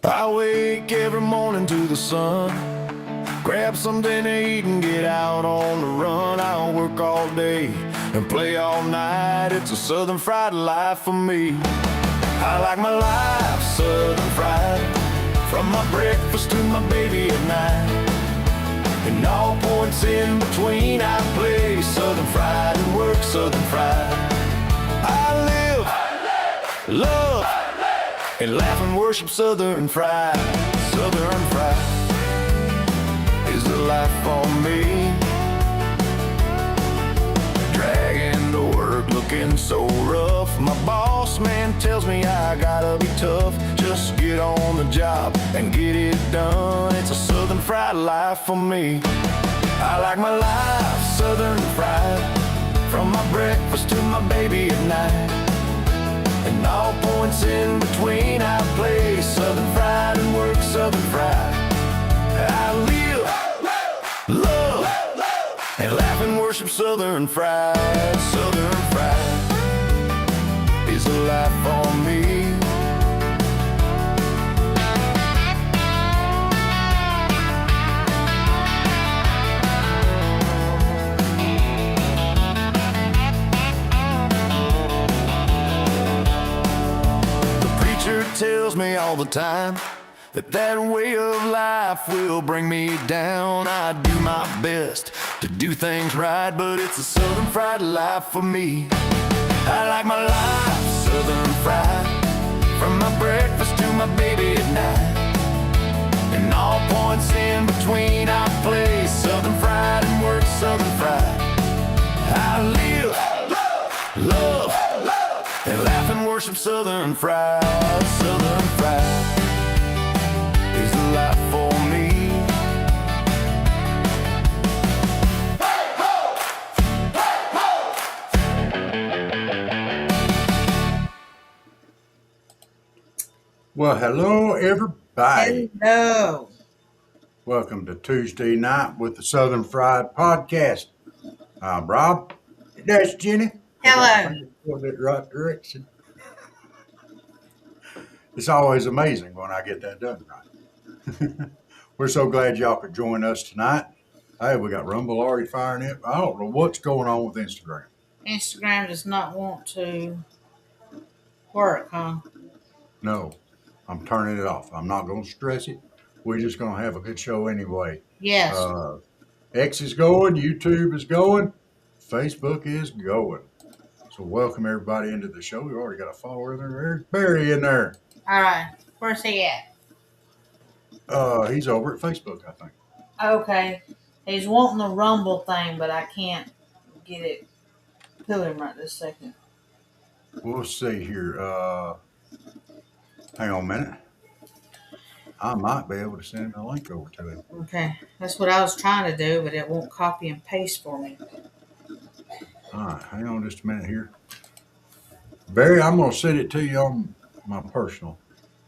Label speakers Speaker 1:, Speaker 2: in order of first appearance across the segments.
Speaker 1: I wake every morning to the sun, grab something to eat and get out on the run. I'll work all day and play all night. It's a southern fried life for me. I like my life southern fried, from my breakfast to my baby at night. And all points in between I play southern fried and work southern fried. I live, love, and laugh and worship southern fried. Southern fried is the life for me. Dragging to work looking so rough. My boss man tells me I gotta be tough. Just get on the job and get it done. It's a southern fried life for me. I like my life southern fried, from my breakfast to my baby at night. And all points in between I play southern fried and work southern fried. I live, love, and laugh and worship southern fried. Southern fried is a life for me. Tells me all the time that way of life will bring me down. I do my best to do things right, but it's a southern fried life for me. I like my life southern fried, from my breakfast to my baby at night. And all points in between I play southern fried and work southern fried. I live, love, and laugh and worship southern fried. Southern fried is the life for me. Hey ho! Hey ho!
Speaker 2: Well, hello everybody.
Speaker 3: Hello.
Speaker 2: Welcome to Tuesday night with the Southern Fried Podcast. I'm Rob. That's Jenny.
Speaker 3: Hello.
Speaker 2: Going in the right direction. It's always amazing when I get that done right. We're so glad y'all could join us tonight. Hey, we got Rumble already firing it. I don't know what's going on with Instagram.
Speaker 3: Instagram does not want to work, huh?
Speaker 2: No, I'm turning it off. I'm not going to stress it. We're just going to have a good show anyway.
Speaker 3: Yes.
Speaker 2: X is going, YouTube is going, Facebook is going. So welcome everybody into the show. We already got a follower in there. There's Barry in there.
Speaker 3: All right. Where's he at?
Speaker 2: He's over at Facebook, I think.
Speaker 3: Okay. He's wanting the Rumble thing, but I can't get it to him right this second.
Speaker 2: We'll see here. Hang on a minute. I might be able to send him a link over to him.
Speaker 3: Okay. That's what I was trying to do, but it won't copy and paste for me.
Speaker 2: All right. Hang on just a minute here. Barry, I'm going to send it to you on my personal.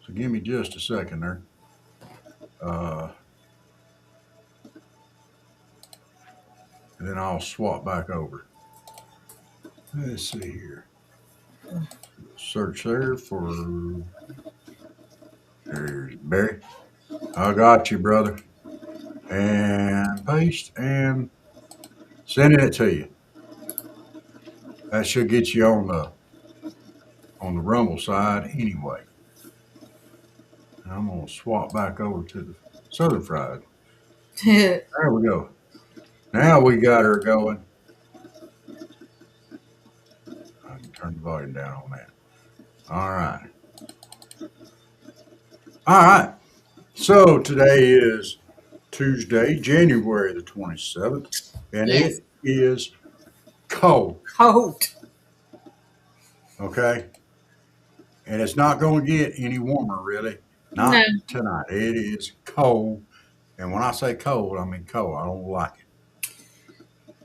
Speaker 2: So give me just a second there. And then I'll swap back over. Let's see here. Search there for... There's Barry. I got you, brother. And paste and sending it to you. That should get you on the Rumble side anyway. I'm gonna swap back over to the Southern Fried. There we go. Now we got her going. I can turn the volume down on that. All right. All right. So today is Tuesday, January the 27th, and
Speaker 3: Yes.
Speaker 2: It is cold.
Speaker 3: Cold.
Speaker 2: Okay. And it's not going to get any warmer, really. Not tonight. It is cold. And when I say cold, I mean cold. I don't like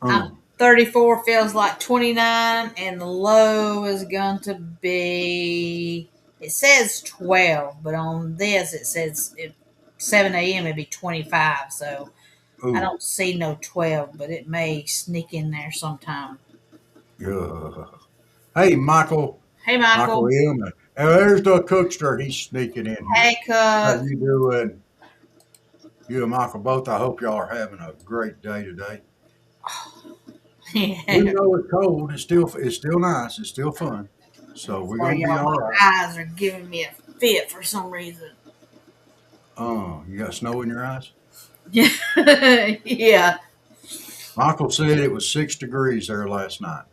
Speaker 2: it.
Speaker 3: 34 feels like 29, and the low is going to be, it says 12, but on this it says 7 a.m. it'd be 25, so I don't see no 12, but it may sneak in there sometime.
Speaker 2: Hey, Michael.
Speaker 3: Hey, Michael.
Speaker 2: Michael M. And there's the cookster. He's sneaking in here.
Speaker 3: Hey,
Speaker 2: How
Speaker 3: Cook.
Speaker 2: you doing? You and Michael both. I hope y'all are having a great day today. Even
Speaker 3: Yeah.
Speaker 2: though it's cold, it's still nice. It's still fun. So we're
Speaker 3: Sorry,
Speaker 2: gonna be
Speaker 3: y'all.
Speaker 2: all
Speaker 3: My
Speaker 2: right.
Speaker 3: eyes are giving me a fit for some reason.
Speaker 2: Oh, you got snow in your eyes?
Speaker 3: Yeah. Yeah.
Speaker 2: Michael said it was 6 degrees there last night.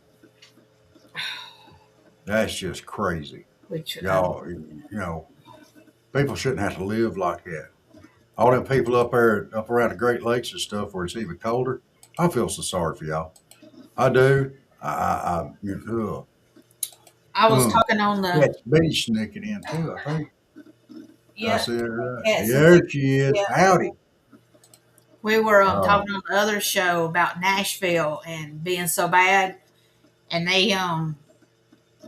Speaker 2: That's just crazy.
Speaker 3: Which,
Speaker 2: Y'all, people shouldn't have to live like that. All them people up there, up around the Great Lakes and stuff where it's even colder. I feel so sorry for y'all. I do.
Speaker 3: I was
Speaker 2: uh,
Speaker 3: talking on the,
Speaker 2: That's bee sneaking in too, I think. Did I
Speaker 3: yeah,
Speaker 2: see that right?
Speaker 3: cats and
Speaker 2: There she is.
Speaker 3: yeah.
Speaker 2: Howdy.
Speaker 3: We were
Speaker 2: Uh,
Speaker 3: talking on the other show about Nashville and being so bad, and they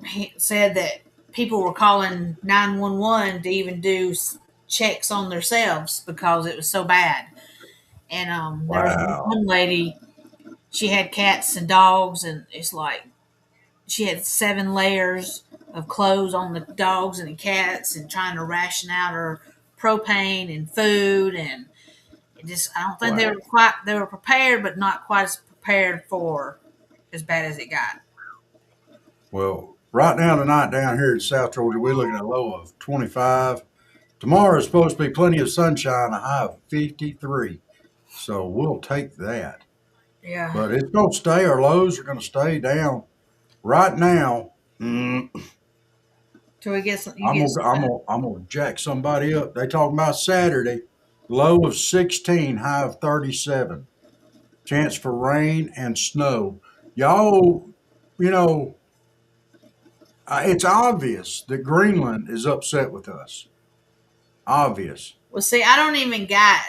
Speaker 3: he said that people were calling 911 to even do checks on themselves because it was so bad. And there was
Speaker 2: wow.
Speaker 3: one lady, she had cats and dogs, and it's like she had 7 layers of clothes on the dogs and the cats, and trying to ration out her propane and food, and it just I don't think
Speaker 2: Wow.
Speaker 3: they were prepared, but not quite as prepared for as bad as it got.
Speaker 2: Well, right now tonight down here in South Georgia, we're looking at a low of 25. Tomorrow is supposed to be plenty of sunshine, a high of 53. So we'll take that.
Speaker 3: Yeah.
Speaker 2: But it's going to stay. Our lows are going to stay down. Right now,
Speaker 3: Till we get some, you
Speaker 2: I'm
Speaker 3: get
Speaker 2: gonna,
Speaker 3: some.
Speaker 2: I'm gonna, I'm gonna jack somebody up. They talking about Saturday, low of 16, high of 37. Chance for rain and snow. Y'all, you know, it's obvious that Greenland is upset with us. Obvious.
Speaker 3: Well, see, I don't even got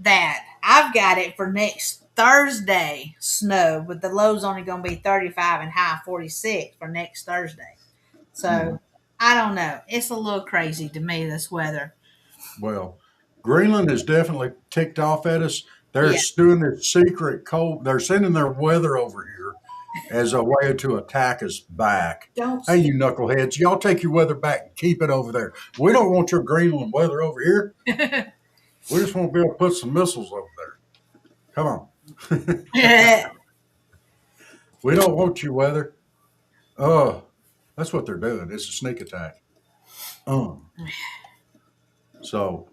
Speaker 3: that. I've got it for next Thursday snow, but the low's only going to be 35 and high 46 for next Thursday.
Speaker 2: Hmm.
Speaker 3: So I don't know. It's a little crazy to me, this weather.
Speaker 2: Well, Greenland is definitely ticked off at us. They're
Speaker 3: Yeah.
Speaker 2: doing this secret cold. They're sending their weather over here as a way to attack us back.
Speaker 3: Don't
Speaker 2: Hey,
Speaker 3: start.
Speaker 2: you knuckleheads, y'all take your weather back and keep it over there. We don't want your Greenland weather over here. We just want to be able to put some missiles over there. Come on. We don't want your weather. Oh, that's what they're doing. It's a sneak attack. Um, so,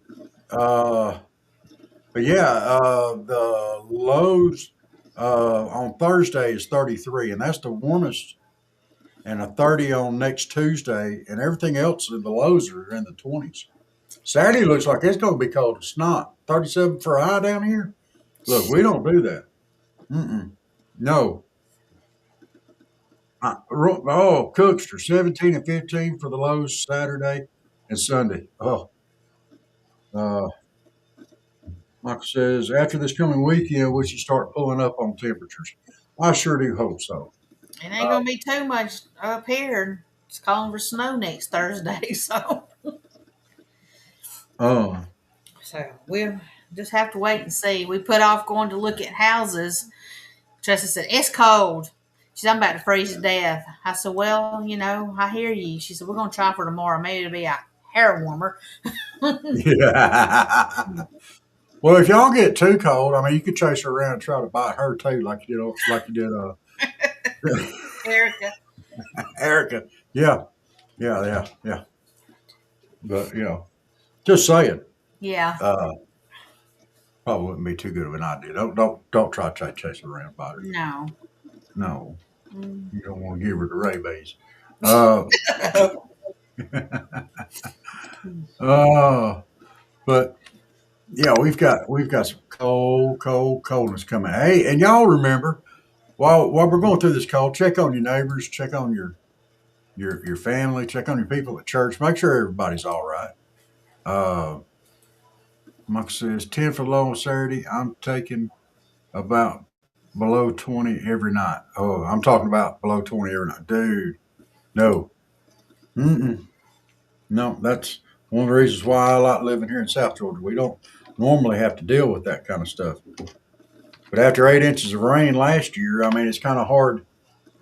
Speaker 2: uh, but yeah, the lows on Thursday is 33, and that's the warmest, and a 30 on next Tuesday, and everything else, the lows are in the 20s. Saturday looks like it's going to be cold as snot. 37 for a high down here. Look, we don't do that. Mm-mm. No. Cookster, 17 and 15 for the lows Saturday and Sunday. Uh, Michael says, after this coming weekend, we should start pulling up on temperatures. I sure do hope so.
Speaker 3: It ain't going to be too much up here. It's calling for snow next Thursday.
Speaker 2: Uh,
Speaker 3: So we'll just have to wait and see. We put off going to look at houses. Tressa said, it's cold. She said, I'm about to freeze to death. I said, well, I hear you. She said, we're going to try for tomorrow. Maybe it'll be a hair warmer.
Speaker 2: yeah. Well, if y'all get too cold, I mean, you could chase her around and try to bite her too, like you did
Speaker 3: Erica.
Speaker 2: Erica. Yeah, yeah. But just saying.
Speaker 3: Yeah.
Speaker 2: Uh, Probably wouldn't be too good of an idea. Don't try to chase her around, bite her.
Speaker 3: No.
Speaker 2: No,
Speaker 3: Mm.
Speaker 2: you don't want to give her the rabies. Uh, uh, but yeah, we've got some coldness coming. Hey, and y'all remember while we're going through this cold, check on your neighbors, check on your family, check on your people at church, make sure everybody's all right. Uh, Mike says 10 for low on Saturday. I'm taking about below 20 every night. Oh, I'm talking about below 20 every night, dude. No, mm-mm. No, that's one of the reasons why I like living here in South Georgia. We don't normally have to deal with that kind of stuff. But after 8 inches of rain last year, I mean, it's kind of hard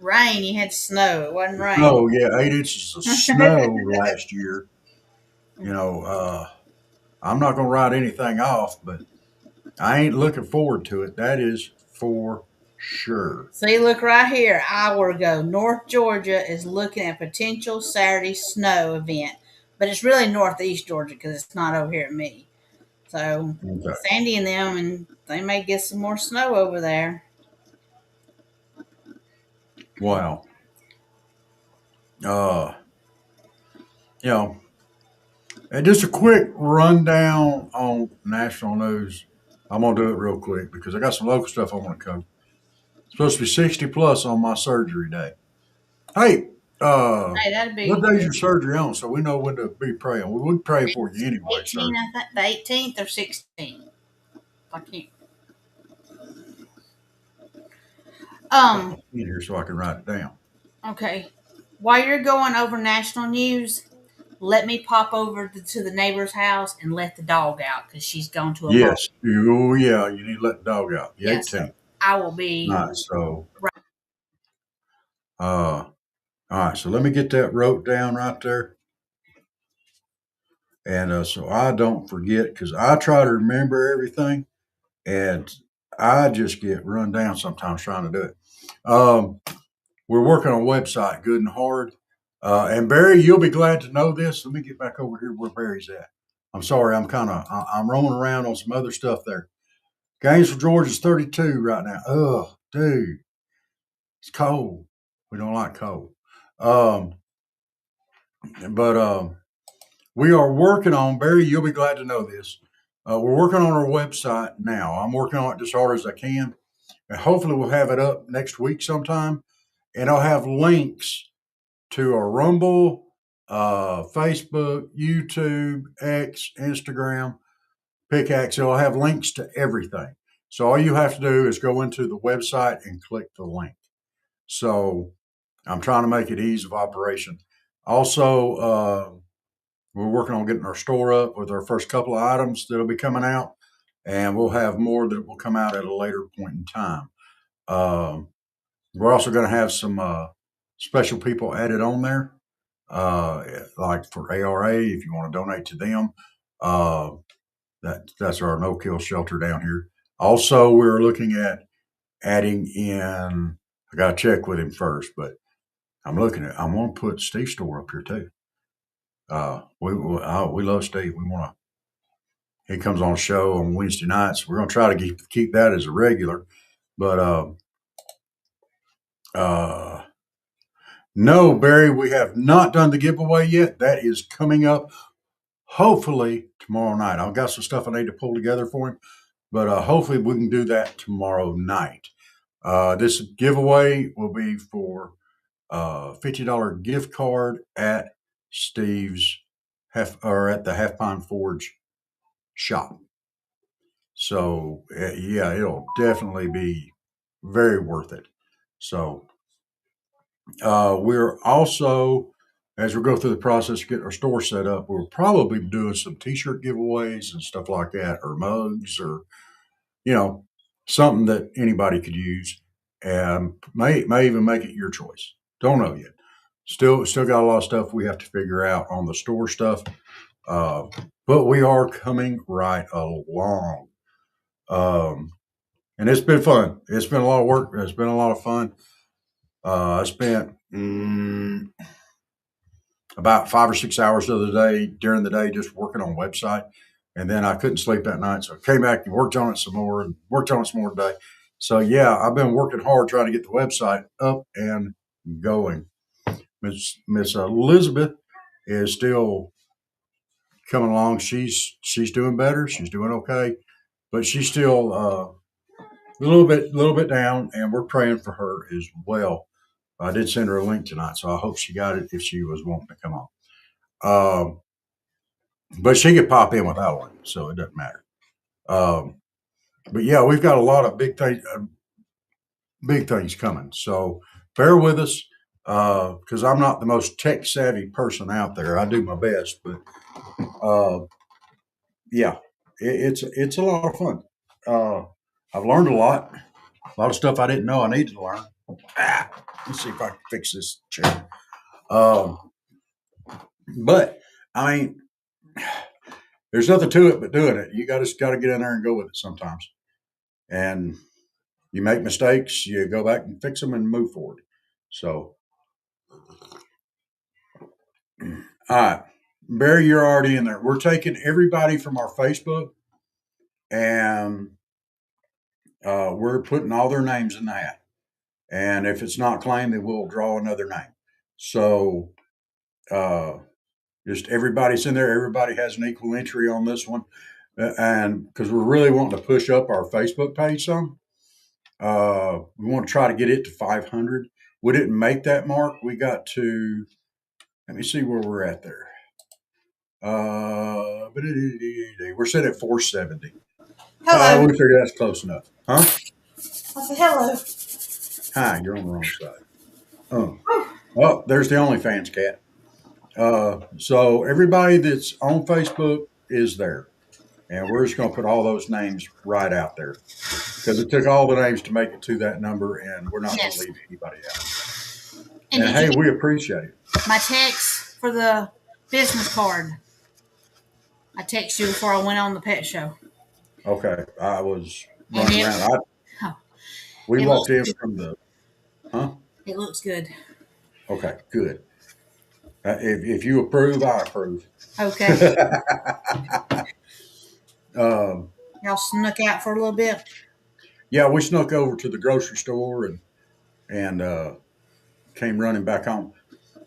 Speaker 3: rain. You had snow. It wasn't rain.
Speaker 2: Oh yeah, 8 inches of snow last year. I'm not gonna write anything off, but I ain't looking forward to it. That is for sure.
Speaker 3: See, look right here. Hour ago, North Georgia is looking at potential Saturday snow event, but it's really Northeast Georgia because it's not over here at me. So
Speaker 2: Okay.
Speaker 3: Sandy and them, and they may get some more snow over there.
Speaker 2: Wow. Uh, you know, and just a quick rundown on national news. I'm gonna do it real quick because I got some local stuff I want to cover. It's supposed to be 60 plus on my surgery day. Hey,
Speaker 3: Hey, that'd
Speaker 2: what
Speaker 3: be
Speaker 2: day's your surgery on? So we know when to be praying. We would pray for you anyway,
Speaker 3: 18,
Speaker 2: sir.
Speaker 3: I think, the 18th or 16th. I can't.
Speaker 2: In here so I can write it down.
Speaker 3: Okay. While you're going over national news, let me pop over to the neighbor's house and let the dog out because she's gone to a ball.
Speaker 2: Yes. Oh yeah. You need to let the dog out. The
Speaker 3: Yeah, so
Speaker 2: 18th.
Speaker 3: I will be.
Speaker 2: Nice. So,
Speaker 3: Right.
Speaker 2: all right. So let me get that wrote down right there. And so I don't forget because I try to remember everything and I just get run down sometimes trying to do it. Um, we're working on a website, good and hard. And Barry, you'll be glad to know this. Let me get back over here where Barry's at. I'm sorry, I'm roaming around on some other stuff there. Gainesville, Georgia's 32 right now. Oh, dude, it's cold. We don't like cold. Um, but we are working on, Barry, you'll be glad to know this. We're working on our website now. I'm working on it as hard as I can. And hopefully we'll have it up next week sometime. And I'll have links to our Rumble, Facebook, YouTube, X, Instagram, Pickaxe. It'll have links to everything. So all you have to do is go into the website and click the link. So I'm trying to make it ease of operation. Also, we're working on getting our store up with our first couple of items that'll be coming out, and we'll have more that will come out at a later point in time. We're also going to have some special people added on there, like for ARA, if you want to donate to them. Uh, that's our no-kill shelter down here. Also, we're looking at adding in. I got to check with him first, but I'm going to put Steve's store up here too. We love Steve. We want to. He comes on a show on Wednesday nights. We're going to try to keep that as a regular, but no, Barry, we have not done the giveaway yet. That is coming up hopefully tomorrow night. I've got some stuff I need to pull together for him, but hopefully we can do that tomorrow night. This giveaway will be for a $50 gift card at Steve's at the Half Pine Forge shop. So yeah, it'll definitely be very worth it. So we're also, as we go through the process of getting our store set up, we'll probably be doing some T-shirt giveaways and stuff like that, or mugs, or you know, something that anybody could use, and may even make it your choice. Don't know yet. Still got a lot of stuff we have to figure out on the store stuff, but we are coming right along. And it's been fun. It's been a lot of work. It's been a lot of fun. I spent about 5 or 6 hours the other day during the day just working on website, and then I couldn't sleep that night, so I came back and worked on it some more and worked on it some more today. So yeah, I've been working hard trying to get the website up and going. Miss Elizabeth is still coming along. She's doing better. She's doing okay, but she's still a little bit down, and we're praying for her as well. I did send her a link tonight, so I hope she got it if she was wanting to come on. But she could pop in without a link, so it doesn't matter. But yeah, we've got a lot of big things coming. So bear with us because I'm not the most tech savvy person out there. I do my best, but yeah, it's a lot of fun. I've learned a lot of stuff I didn't know I needed to learn. Let's see if I can fix this chair. But I mean, there's nothing to it but doing it. You got to get in there and go with it sometimes. And you make mistakes, you go back and fix them and move forward. So, all right, Barry, you're already in there. We're taking everybody from our Facebook, and we're putting all their names in the hat. And if it's not claimed, then we'll draw another name. So, just everybody's in there. Everybody has an equal entry on this one. And because we're really wanting to push up our Facebook page some, we want to try to get it to 500. We didn't make that mark. We got to, let me see where we're at there. We're sitting at 470.
Speaker 3: Hello.
Speaker 2: We figure that's close enough. Huh?
Speaker 3: I said hello.
Speaker 2: Hi, you're on the wrong side. Oh, there's the OnlyFans cat. So everybody that's on Facebook is there. And we're just going to put all those names right out there because it took all the names to make it to that number, and we're not going to leave anybody out. And hey, we appreciate it.
Speaker 3: My text for the business card. I texted you before I went on the pet show.
Speaker 2: Okay, I was running around. We walked in from the. Huh?
Speaker 3: It looks good.
Speaker 2: Okay, good. If you approve, I approve.
Speaker 3: Okay. Y'all snuck out for a little bit.
Speaker 2: Yeah, we snuck over to the grocery store and came running back home.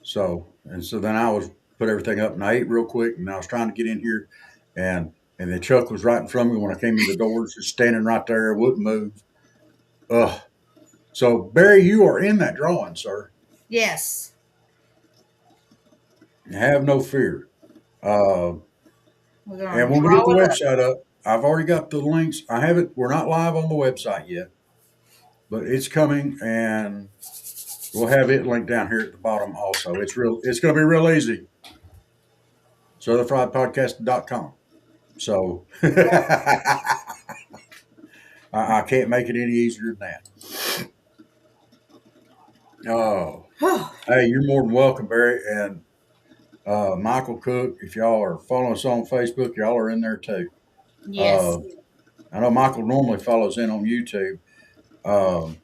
Speaker 2: So then I was put everything up and I ate real quick, and I was trying to get in here, and the Chuck was right in front of me when I came in the doors, just standing right there, wouldn't move. Ugh. So Barry, you are in that drawing, sir.
Speaker 3: Yes.
Speaker 2: Have no fear. And when we get the website up, I've already got the links. We're not live on the website yet, but it's coming, and we'll have it linked down here at the bottom also. It's going to be real easy. SouthernFriedPodcast.com. So I can't make it any easier than that. Oh, hey, you're more than welcome, Barry. And Michael Cook, if y'all are following us on Facebook, y'all are in there too.
Speaker 3: Yes.
Speaker 2: I know Michael normally follows in on YouTube. He'll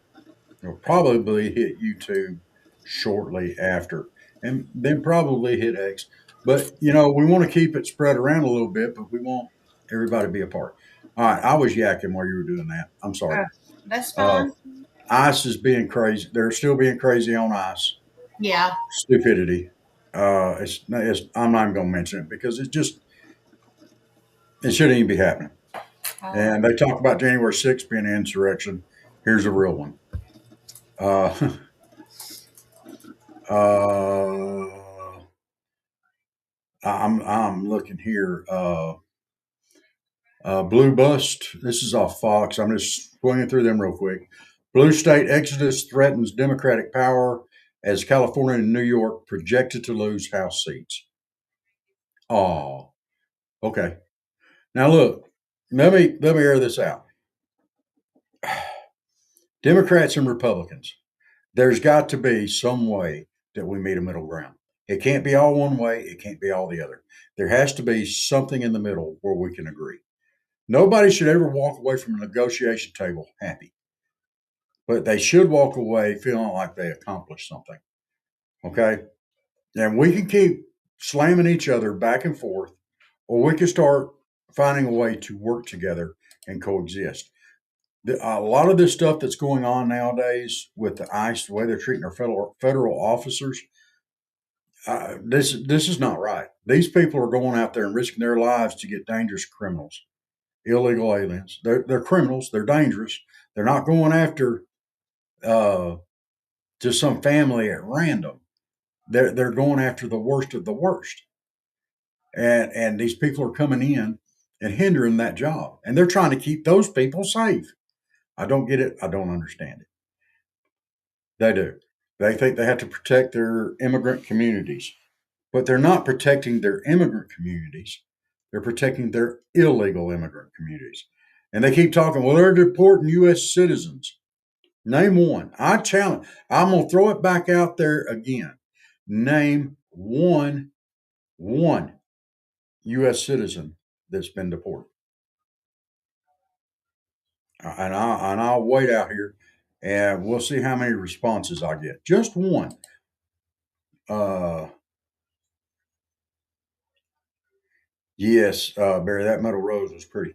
Speaker 2: probably hit YouTube shortly after, and then probably hit X. But, we want to keep it spread around a little bit, but we want everybody to be a part. All right, I was yakking while you were doing that. I'm sorry.
Speaker 3: That's fine.
Speaker 2: ICE is being crazy. They're still being crazy on ICE.
Speaker 3: Yeah.
Speaker 2: Stupidity. I'm not even going to mention it because it shouldn't even be happening. And they talk about January 6th being an insurrection. Here's a real one. I'm looking here. Blue Bust. This is off Fox. I'm just swinging through them real quick. Blue state exodus threatens Democratic power as California and New York projected to lose House seats. Oh, okay. Now look, let me air this out. Democrats and Republicans, there's got to be some way that we meet a middle ground. It can't be all one way. It can't be all the other. There has to be something in the middle where we can agree. Nobody should ever walk away from a negotiation table happy, but they should walk away feeling like they accomplished something. Okay? And we can keep slamming each other back and forth, or we can start finding a way to work together and coexist. A lot of this stuff that's going on nowadays with the ICE, the way they're treating our federal officers, this is not right. These people are going out there and risking their lives to get dangerous criminals, illegal aliens. They're criminals. They're dangerous. They're not going after just some family at random. They're going after the worst of the worst. And these people are coming in and hindering that job. And they're trying to keep those people safe. I don't get it. I don't understand it. They do. They think they have to protect their immigrant communities, but they're not protecting their immigrant communities. They're protecting their illegal immigrant communities. And they keep talking, well, they're deporting U.S. citizens. Name one. I challenge. I'm gonna throw it back out there again. Name one U.S. citizen that's been deported. And I'll wait out here, and we'll see how many responses I get. Just one. Yes, Barry, that metal rose was pretty.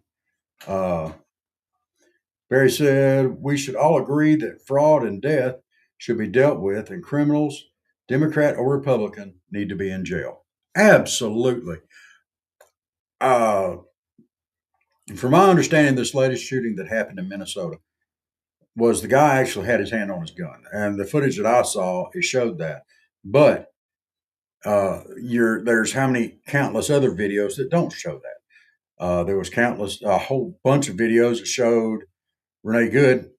Speaker 2: Uh, Barry said we should all agree that fraud and death should be dealt with, and criminals, Democrat or Republican, need to be in jail. Absolutely. Uh, from my understanding, this latest shooting that happened in Minnesota was the guy actually had his hand on his gun, and the footage that I saw it showed that. But there's how many countless other videos that don't show that. There was a whole bunch of videos that showed Renee Good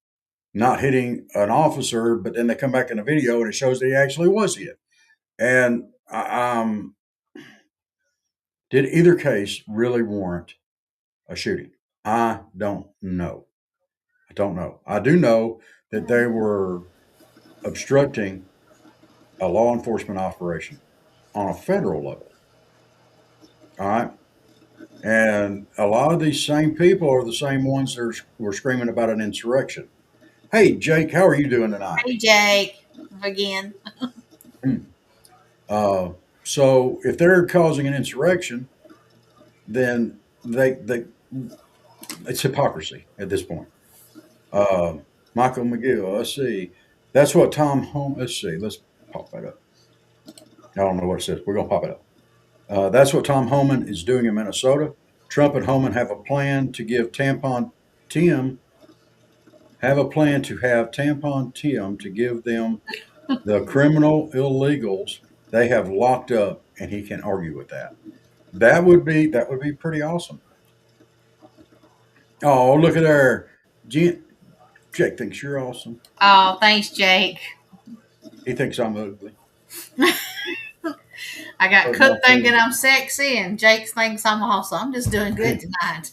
Speaker 2: not hitting an officer, but then they come back in the video and it shows that he actually was hit. And did either case really warrant a shooting? I don't know. I do know that they were obstructing a law enforcement operation on a federal level. All right. And a lot of these same people are the same ones that were screaming about an insurrection. Hey, Jake, how are you doing tonight?
Speaker 3: Hey, Jake, again.
Speaker 2: So if they're causing an insurrection, then they it's hypocrisy at this point. Michael McGill, let's see. That's what Tom Home. Let's see. Let's pop that up. I don't know what it says. We're gonna pop it up. That's what Tom Homan is doing in Minnesota. Trump and Homan have a plan to give Tampon Tim to give them the criminal illegals they have locked up, and he can argue with that. That would be pretty awesome. Oh, look at there. Jake thinks you're awesome.
Speaker 3: Oh, thanks, Jake.
Speaker 2: He thinks I'm ugly.
Speaker 3: I got Cook thinking I'm sexy, and Jake thinks I'm awesome. I'm just doing good tonight.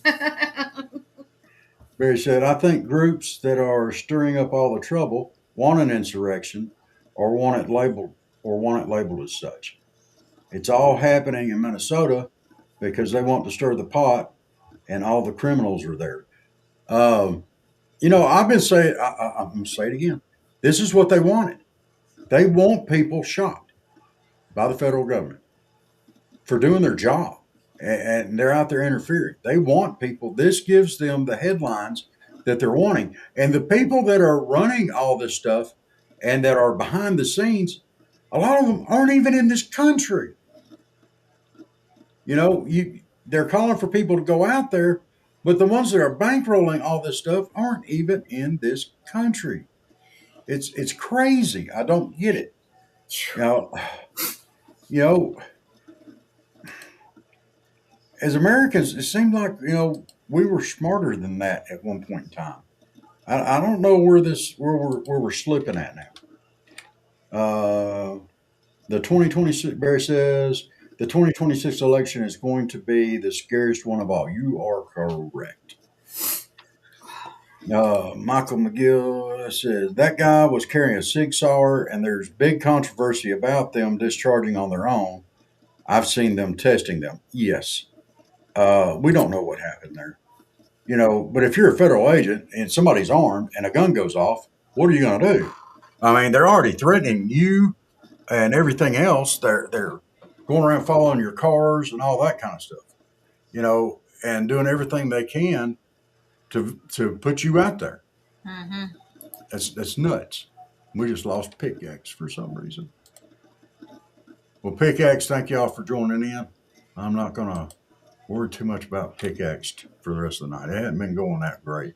Speaker 2: Barry said, I think groups that are stirring up all the trouble want an insurrection or want it labeled as such. It's all happening in Minnesota because they want to stir the pot and all the criminals are there. I've been saying, I'm going to say it again. This is what they wanted. They want people shot by the federal government for doing their job, and they're out there interfering. They want people. This gives them the headlines that they're wanting. And the people that are running all this stuff and that are behind the scenes, a lot of them aren't even in this country. They're calling for people to go out there, but the ones that are bankrolling all this stuff aren't even in this country. It's crazy. I don't get it. As Americans, it seemed like we were smarter than that at one point in time. I don't know where we're slipping at now. The 2026 Barry says the 2026 election is going to be the scariest one of all. You are correct. Michael McGill says that guy was carrying a 6R, and there's big controversy about them discharging on their own. I've seen them testing them. Yes. We don't know what happened there. But if you're a federal agent and somebody's armed and a gun goes off, what are you going to do? I mean, they're already threatening you and everything else. They're going around following your cars and all that kind of stuff, and doing everything they can to put you out there.
Speaker 3: Mm-hmm.
Speaker 2: That's nuts. We just lost Pickaxe for some reason. Well, Pickaxe, thank y'all for joining in. I'm not going to worry too much about Pickaxe for the rest of the night. It hasn't been going that great.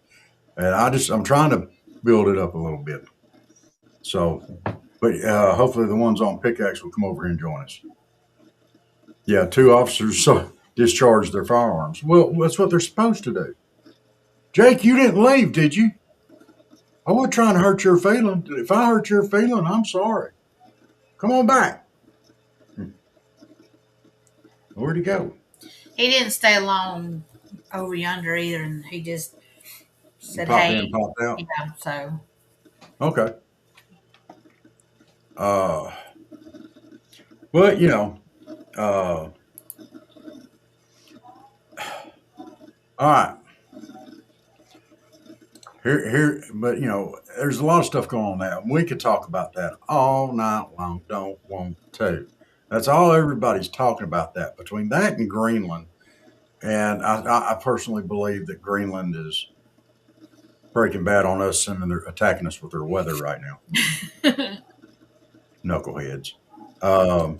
Speaker 2: And I'm trying to build it up a little bit. So, but hopefully the ones on Pickaxe will come over here and join us. Yeah, 2 officers discharged their firearms. Well, that's what they're supposed to do. Jake, you didn't leave, did you? I wasn't trying to hurt your feeling. If I hurt your feeling, I'm sorry. Come on back. Where'd he go?
Speaker 3: He didn't stay long over yonder either, and he just said,
Speaker 2: Popped
Speaker 3: "Hey,"
Speaker 2: in, popped out.
Speaker 3: so
Speaker 2: Okay. Uh, but all right. But there's a lot of stuff going on now. We could talk about that all night long. Don't want to. That's all everybody's talking about. That between that and Greenland, and I personally believe that Greenland is breaking bad on us, and they're attacking us with their weather right now. Knuckleheads. Um,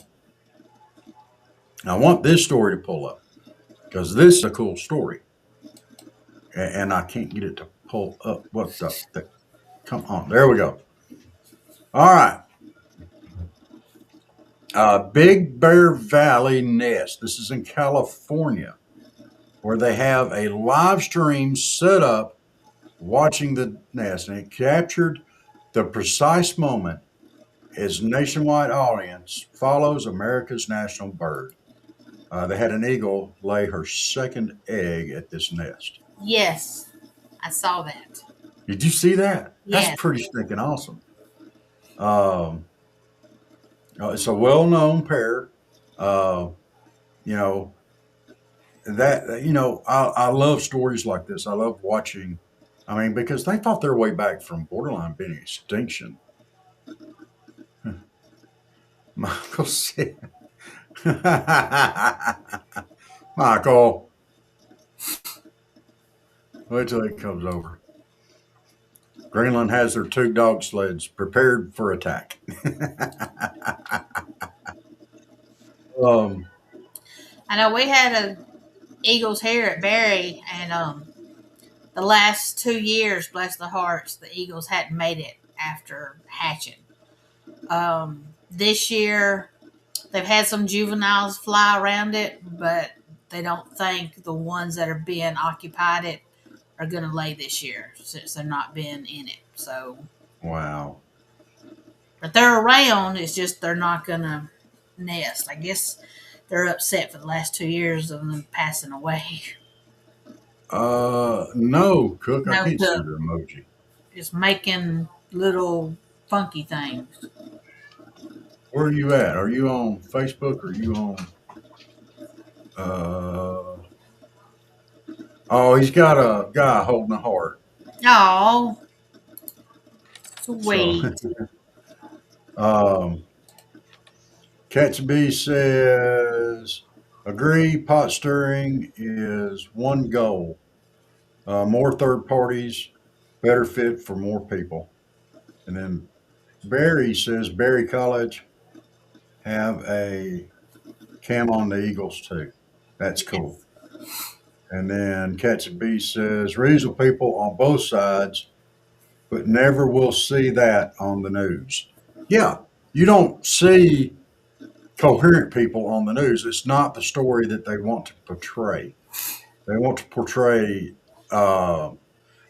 Speaker 2: I want this story to pull up because this is a cool story, and I can't get it to pull up. What the come on? There we go. All right. Big Bear Valley Nest. This is in California, where they have a live stream set up watching the nest, and it captured the precise moment as nationwide audience follows America's national bird. They had an eagle lay her second egg at this nest.
Speaker 3: Yes, I saw that.
Speaker 2: Did you see that? That's
Speaker 3: Yes.
Speaker 2: pretty stinking awesome. Um, it's a well-known pair. Uh, you know I love stories like this. I love watching. I mean, because they fought their way back from borderline being extinction. Michael said, Michael, wait till he comes over. Greenland has their two dog sleds prepared for attack. um,
Speaker 3: I know we had a Eagles here at Barry, and the last 2 years, bless the hearts, the Eagles hadn't made it after hatching. This year, they've had some juveniles fly around it, but they don't think the ones that are being occupied it are going to lay this year since they're not been in it. So,
Speaker 2: wow.
Speaker 3: but they're around. It's just they're not going to nest. I guess they're upset for the last 2 years of them passing away.
Speaker 2: No, Cook, I
Speaker 3: No,
Speaker 2: can't see the emoji.
Speaker 3: just making little funky things.
Speaker 2: Where are you at? Are you on Facebook or are you on? Uh, oh, he's got a guy holding a heart.
Speaker 3: Oh,
Speaker 2: So,
Speaker 3: sweet.
Speaker 2: um, Catch B says, agree. Pot stirring is one goal. More third parties, better fit for more people. And then Barry says Barry College have a cam on the Eagles too. That's cool. And then Catch B says reasonable people on both sides, but never will see that on the news. Yeah, you don't see coherent people on the news. It's not the story that they want to portray. They want to portray. The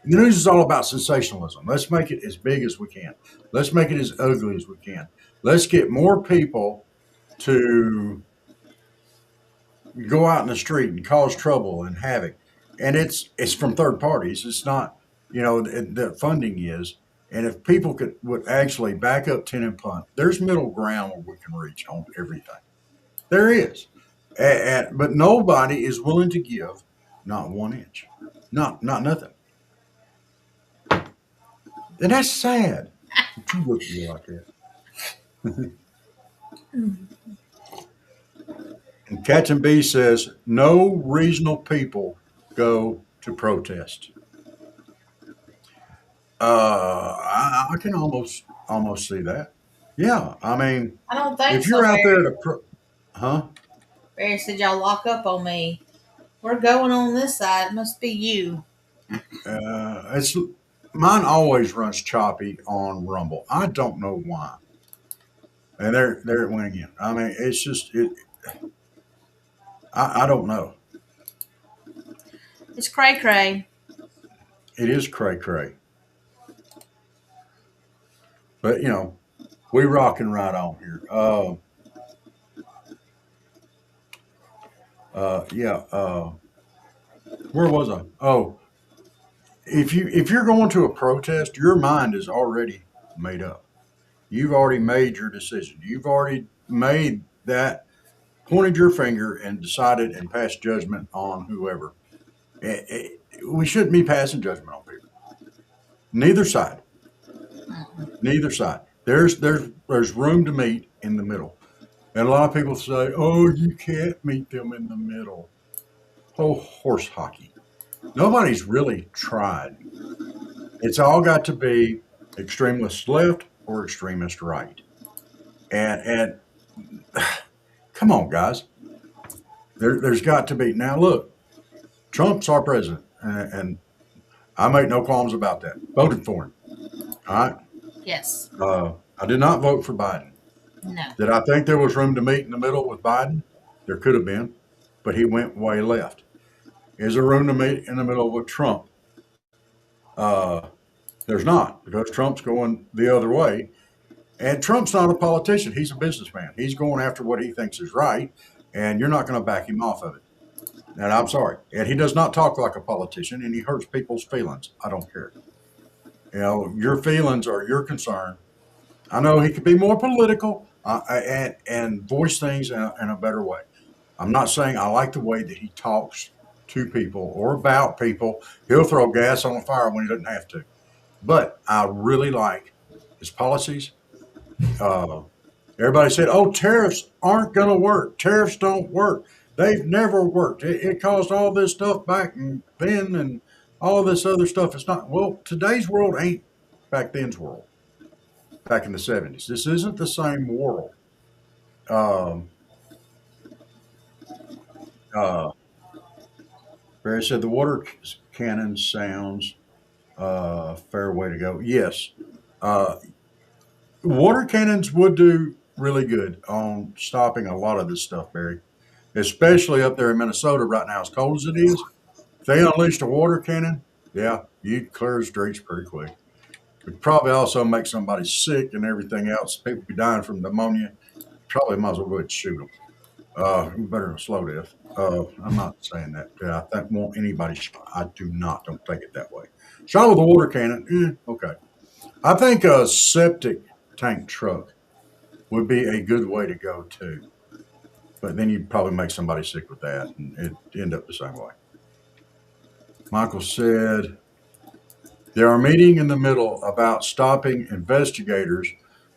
Speaker 2: news is all about sensationalism. Let's make it as big as we can. Let's make it as ugly as we can. Let's get more people to go out in the street and cause trouble and havoc. And it's from third parties. It's not, the funding is. And if people would actually back up 10 and punt, there's middle ground where we can reach on everything. There is. But nobody is willing to give not 1 inch. Not nothing. And that's sad. You look at me like that. And Catch and B says no reasonable people go to protest. I can almost see that. Yeah, I mean,
Speaker 3: I don't think
Speaker 2: if
Speaker 3: so.
Speaker 2: you're out
Speaker 3: Barry.
Speaker 2: there huh?
Speaker 3: Barry said y'all lock up on me. We're going on this side. It must be you.
Speaker 2: It's mine always runs choppy on Rumble. I don't know why. And there it went again. I mean, it's just it. I don't know.
Speaker 3: It's cray cray.
Speaker 2: It is cray cray. But we rocking right on here. Yeah. Where was I? Oh, if you're going to a protest, your mind is already made up. You've already made your decision. You've already made that, pointed your finger and decided and passed judgment on whoever. We shouldn't be passing judgment on people. Neither side. Neither side. There's room to meet in the middle. And a lot of people say, "Oh, you can't meet them in the middle." Oh, horse hockey. Nobody's really tried. It's all got to be extremist left or extremist right. And come on, guys. There's got to be. Now, look, Trump's our president, and I make no qualms about that. Voted for him. All right.
Speaker 3: Yes.
Speaker 2: I did not vote for Biden.
Speaker 3: No.
Speaker 2: Did I think there was room to meet in the middle with Biden? There could have been, but he went way left. Is there room to meet in the middle with Trump? There's not, because Trump's going the other way. And Trump's not a politician. He's a businessman. He's going after what he thinks is right, and you're not going to back him off of it. And I'm sorry. And he does not talk like a politician, and he hurts people's feelings. I don't care. You know, your feelings are your concern. I know he could be more political and voice things in a better way. I'm not saying I like the way that he talks to people or about people. He'll throw gas on the fire when he doesn't have to. But I really like his policies. Everybody said, "Oh, tariffs aren't going to work. Tariffs don't work. They've never worked. It caused all this stuff back then and all this other stuff." It's not. Well, today's world ain't back then's world. Back in the 70s. This isn't the same world. Barry said the water cannon sounds a fair way to go. Yes. Water cannons would do really good on stopping a lot of this stuff, Barry. Especially up there in Minnesota right now, as cold as it is. If they unleashed a water cannon, yeah, you'd clear the streets pretty quick. It'd probably also make somebody sick and everything else. People be dying from pneumonia. Probably might as well go ahead and shoot them. Better than a slow death. I'm not saying that. I don't want anybody shot. I do not. Don't take it that way. Shot with a water cannon, okay. I think a septic tank truck would be a good way to go too. But then you'd probably make somebody sick with that, and it'd end up the same way. Michael said, they are meeting in the middle about stopping investigators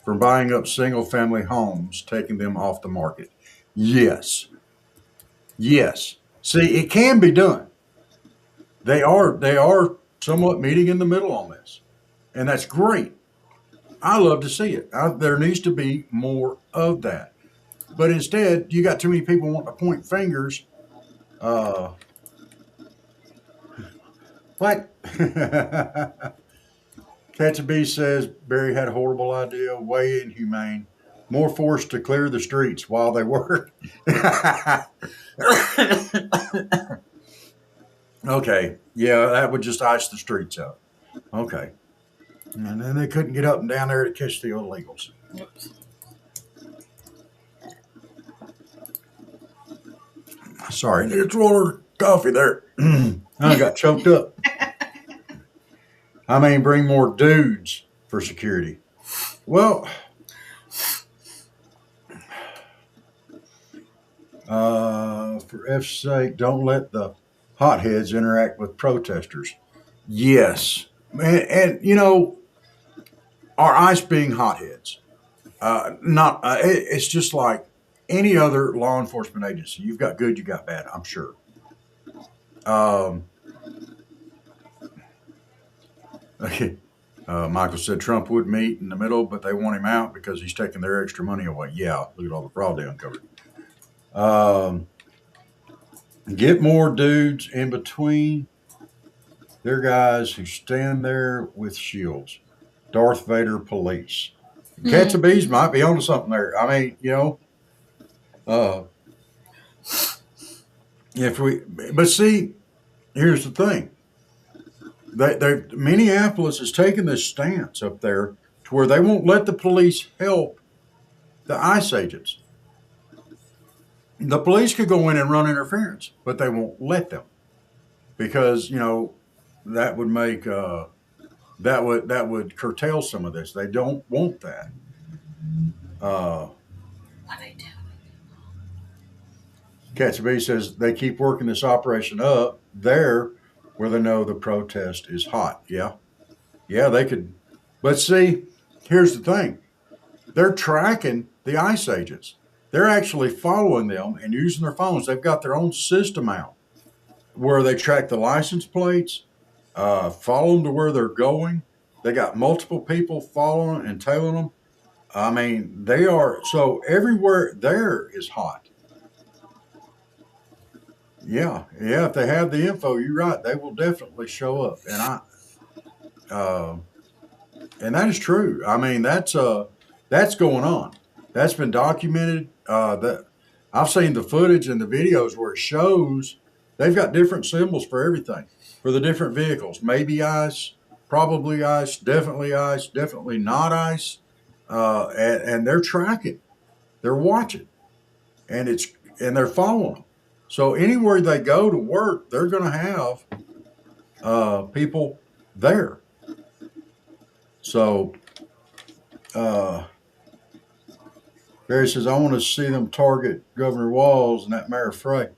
Speaker 2: from buying up single-family homes, taking them off the market. Yes. Yes. See, it can be done. They are somewhat meeting in the middle on this, and that's great. I love to see it. There needs to be more of that. But instead, you got too many people wanting to point fingers. What? Catch a Bee says Barry had a horrible idea, way inhumane. More forced to clear the streets while they work. Okay. Yeah, that would just ice the streets out. Okay. And then they couldn't get up and down there to catch the illegals.
Speaker 3: Oops.
Speaker 2: Sorry, it's water, coffee there. I got choked up. I mean, bring more dudes for security. Well, for F's sake, don't let the hotheads interact with protesters. Yes. And you know, our ICE being hotheads, it's just like any other law enforcement agency. You've got good, you got bad, I'm sure. Michael said Trump would meet in the middle, but they want him out because he's taking their extra money away. Yeah, look at all the fraud they uncovered. Get more dudes in between. They're guys who stand there with shields. Darth Vader police. Cats and bees might be onto something there. I mean, you know, but see, here's the thing. Minneapolis has taken this stance up there to where they won't let the police help the ICE agents. The police could go in and run interference, but they won't let them because, you know, that would make that would curtail some of this. They don't want that. Uh,
Speaker 3: What they do?
Speaker 2: Katsby says they keep working this operation up there where they know the protest is hot. Yeah. Yeah, they could. But see, here's the thing. They're tracking the ICE agents. They're actually following them and using their phones. They've got their own system out where they track the license plates, follow them to where they're going. They got multiple people following and tailing them. I mean, they are, so everywhere there is hot. Yeah, yeah. If they have the info, you're right. They will definitely show up, and that is true. I mean, that's going on. That's been documented. That I've seen the footage and the videos where it shows they've got different symbols for everything for the different vehicles. Maybe ice, probably ice, definitely not ice, and they're tracking, they're watching, and they're following them. So anywhere they go to work, they're going to have people there. So Barry says, I want to see them target Governor Walz and that Mayor Frey.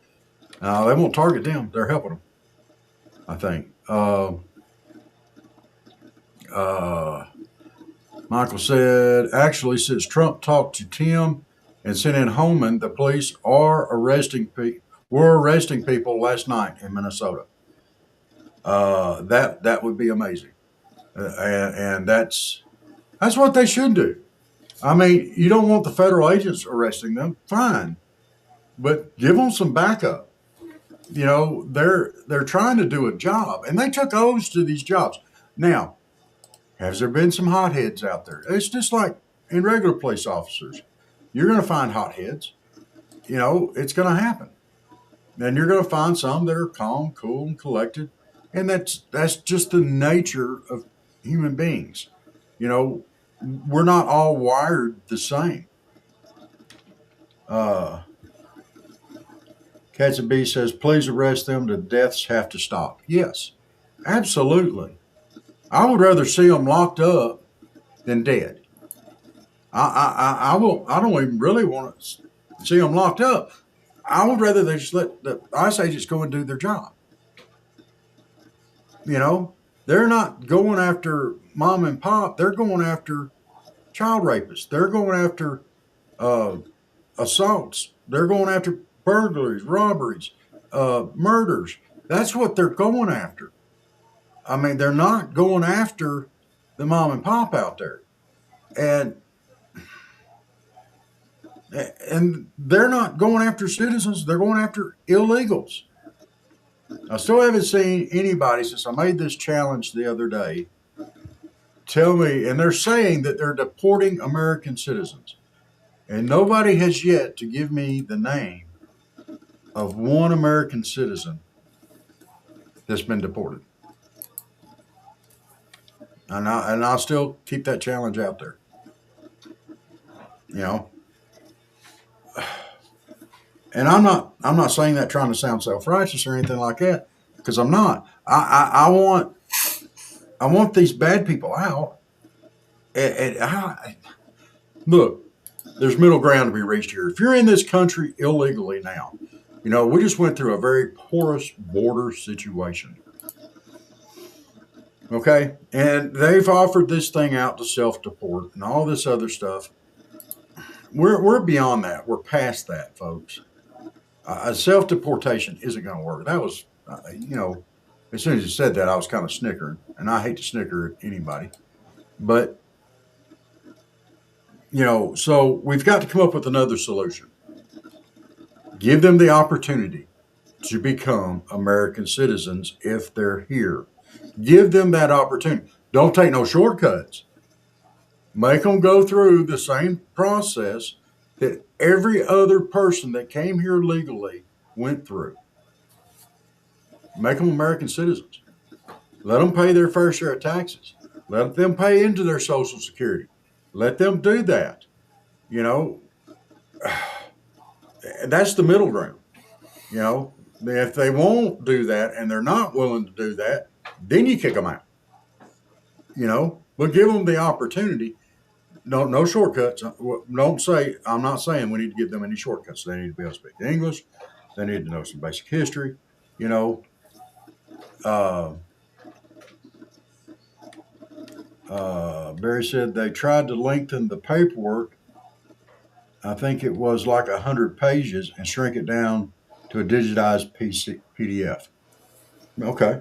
Speaker 2: No, they won't target them. They're helping them, I think. Michael said, actually, since Trump talked to Tim and sent in Homan, the police were arresting people last night in Minnesota. That would be amazing. And that's what they should do. I mean, you don't want the federal agents arresting them, fine, but give them some backup. You know, they're trying to do a job, and they took oaths to these jobs. Now, has there been some hotheads out there? It's just like in regular police officers. You're going to find hotheads. You know, it's going to happen. And you're going to find some that are calm, cool, and collected. And that's just the nature of human beings. You know, we're not all wired the same. Cats and B says, please arrest them. The deaths have to stop. Yes, absolutely. I would rather see them locked up than dead. I don't even really want to see them locked up. I would rather they just let the ICE agents go and do their job. You know, they're not going after mom and pop. They're going after child rapists. They're going after assaults. They're going after burglaries, robberies, murders. That's what they're going after. I mean, they're not going after the mom and pop out there. And they're not going after citizens. They're going after illegals. I still haven't seen anybody since I made this challenge the other day tell me, and they're saying that they're deporting American citizens. And nobody has yet to give me the name of one American citizen that's been deported. And I'll still keep that challenge out there. You know? And I'm not saying that trying to sound self-righteous or anything like that, because I'm not. I want these bad people out. Look, there's middle ground to be reached here. If you're in this country illegally now, you know, we just went through a very porous border situation. Okay? And they've offered this thing out to self-deport and all this other stuff. We're beyond that. We're past that, folks. Self-deportation isn't going to work. That was, you know, as soon as you said that, I was kind of snickering. And I hate to snicker at anybody. But, you know, so we've got to come up with another solution. Give them the opportunity to become American citizens if they're here. Give them that opportunity. Don't take no shortcuts. Make them go through the same process that every other person that came here legally went through. Make them American citizens. Let them pay their fair share of taxes. Let them pay into their Social Security. Let them do that. You know, that's the middle ground. You know, if they won't do that and they're not willing to do that, then you kick them out. but give them the opportunity. No shortcuts. Don't say, I'm not saying we need to give them any shortcuts. They need to be able to speak English. They need to know some basic history. You know, uh, Barry said they tried to lengthen the paperwork. I think it was like 100 pages and shrink it down to a digitized PDF. Okay.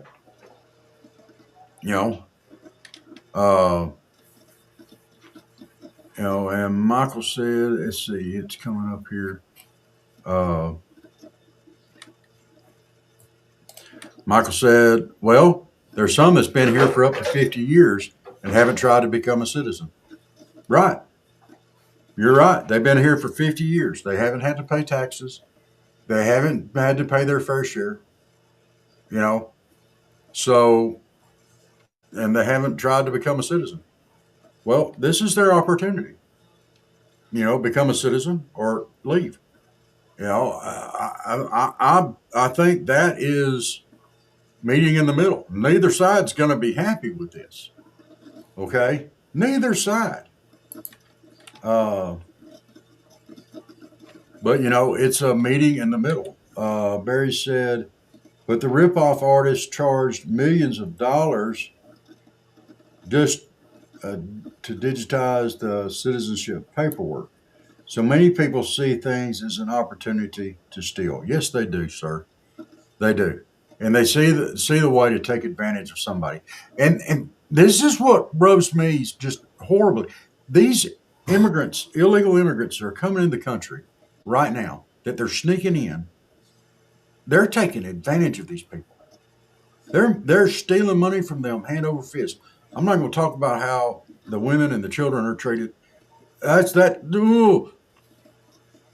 Speaker 2: You know, uh, and Michael said, let's see, it's coming up here. Uh, Michael said, well, there's some that's been here for up to 50 years and haven't tried to become a citizen. Right. You're right. They've been here for 50 years. They haven't had to pay taxes. They haven't had to pay their fair share, you know. So, and they haven't tried to become a citizen. Well, this is their opportunity. Become a citizen or leave. I think that is meeting in the middle. Neither side's going to be happy with this. Okay, neither side. But it's a meeting in the middle. Barry said, but the ripoff artists charged millions of dollars just to digitize the citizenship paperwork. So many people see things as an opportunity to steal. Yes, they do, sir. They do, and they see the way to take advantage of somebody. And this is what rubs me just horribly. These immigrants, illegal immigrants, are coming in the country right now. That they're sneaking in. They're taking advantage of these people. They're stealing money from them hand over fist. I'm not going to talk about how the women and the children are treated.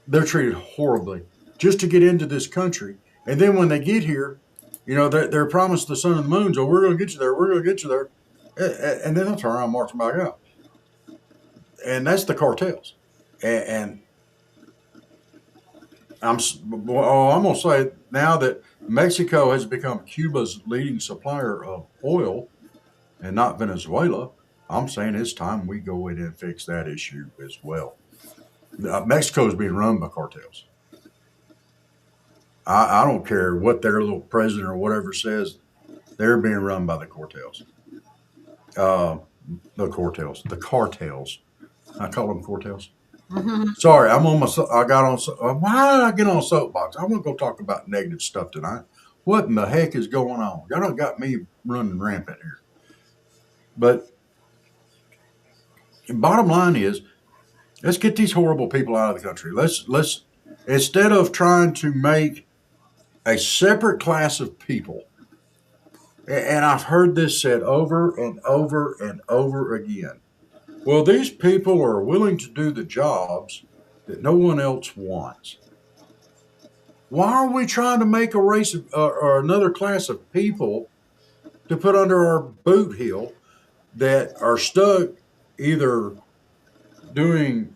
Speaker 2: They're treated horribly just to get into this country. And then when they get here, they're promised the sun and the moon. So we're going to get you there. We're going to get you there. And then they'll turn around and march them back out. And that's the cartels. And I'm going to say now that Mexico has become Cuba's leading supplier of oil and not Venezuela, I'm saying it's time we go in and fix that issue as well. Mexico is being run by cartels. I don't care what their little president or whatever says. They're being run by the cartels. The cartels. I call them cartels.
Speaker 3: Mm-hmm.
Speaker 2: Sorry, I'm on my. I got on. Why did I get on a soapbox? I want to go talk about negative stuff tonight. What in the heck is going on? Y'all done got me running rampant here. But the bottom line is, let's get these horrible people out of the country. Let's instead of trying to make a separate class of people, and I've heard this said over and over and over again. Well, these people are willing to do the jobs that no one else wants. Why are we trying to make a race of, or another class of people to put under our boot heel that are stuck either doing,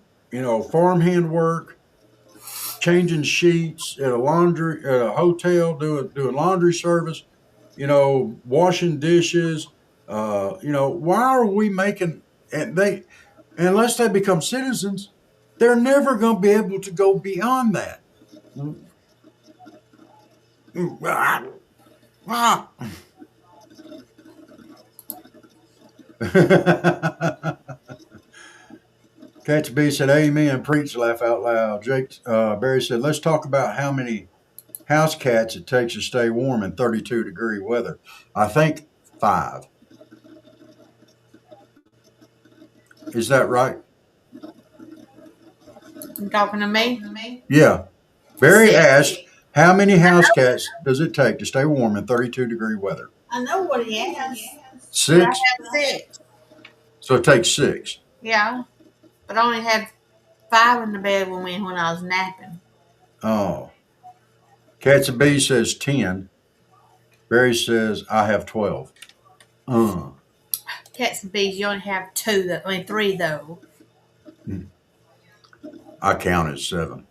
Speaker 2: farmhand work, changing sheets at a hotel, doing laundry service, washing dishes. Why are we making, unless they become citizens, they're never going to be able to go beyond that. Catch B said, amen, preach, laugh out loud. Barry said, let's talk about how many house cats it takes to stay warm in 32-degree weather. I think 5. Is that right?
Speaker 3: You talking to me?
Speaker 2: Yeah. Barry
Speaker 3: 6.
Speaker 2: asked, how many house cats does it take to stay warm in 32-degree weather?
Speaker 3: I know what he has.
Speaker 2: 6?
Speaker 3: I have 6.
Speaker 2: So it takes 6.
Speaker 3: Yeah. But I only had 5 in the bed when I was napping.
Speaker 2: Oh. Cats and B says 10. Barry says, I have 12.
Speaker 3: Cats and bees, you only have 3 though.
Speaker 2: I counted 7.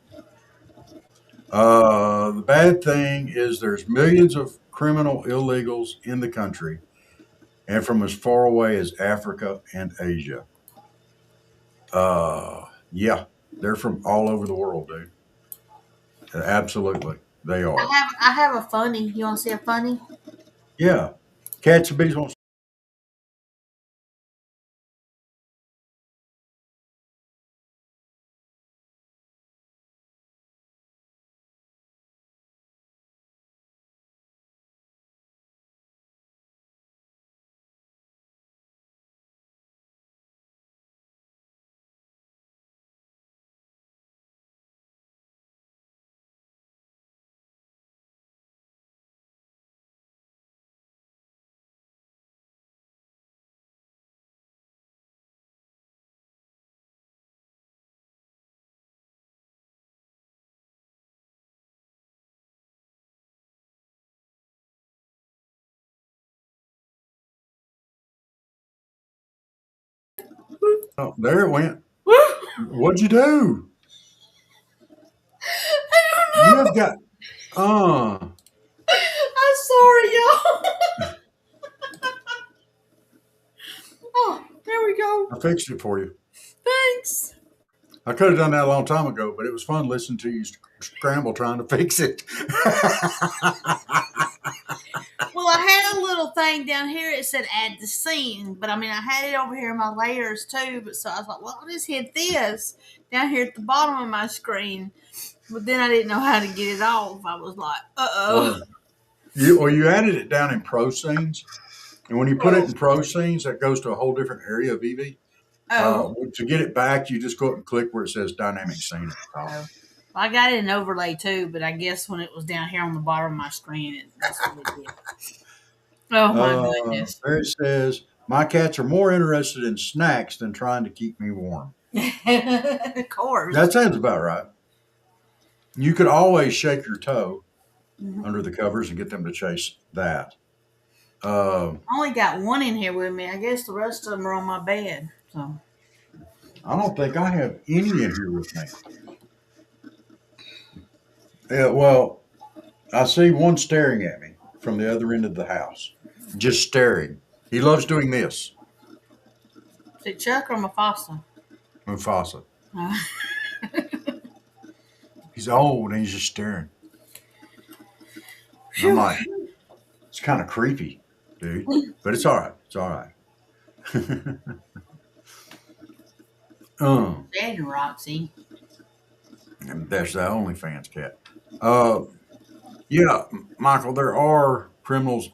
Speaker 2: The bad thing is there's millions of criminal illegals in the country, and from as far away as Africa and Asia. Yeah, they're from all over the world, dude. Absolutely, they are.
Speaker 3: I have a funny. You want to see a funny?
Speaker 2: Yeah, cats and bees won't. Oh, there it went. What'd you do? You have got. Uh,
Speaker 3: I'm sorry, y'all. Oh, there we go.
Speaker 2: I fixed it for you.
Speaker 3: Thanks.
Speaker 2: I could have done that a long time ago, but it was fun listening to you scramble trying to fix it.
Speaker 3: Well, I had a little thing down here. It said add to scene, but I mean, I had it over here in my layers too. But so I was like, well, I'll just hit this down here at the bottom of my screen. But then I didn't know how to get it off. I was like, uh-oh.
Speaker 2: You added it down in Pro Scenes, and when you put it in Pro Scenes, that goes to a whole different area of EV. To get it back, you just go up and click where it says dynamic scene at the top.
Speaker 3: Well, I got it in overlay too, but I guess when it was down here on the bottom of my screen, that's what it did. Oh my goodness.
Speaker 2: There it says, my cats are more interested in snacks than trying to keep me warm.
Speaker 3: Of course.
Speaker 2: That sounds about right. You could always shake your toe under the covers and get them to chase that.
Speaker 3: I only got one in here with me. I guess the rest of them are on my bed. So
Speaker 2: I don't think I have any in here with me. Yeah, well, I see one staring at me from the other end of the house, just staring. He loves doing this.
Speaker 3: is it Chuck or Mufasa?
Speaker 2: Mufasa. He's old and he's just staring. I'm like, it's kind of creepy, dude, but it's all right. It's all right.
Speaker 3: Dad and Roxy.
Speaker 2: And that's the OnlyFans cat. Yeah, Michael, there are criminals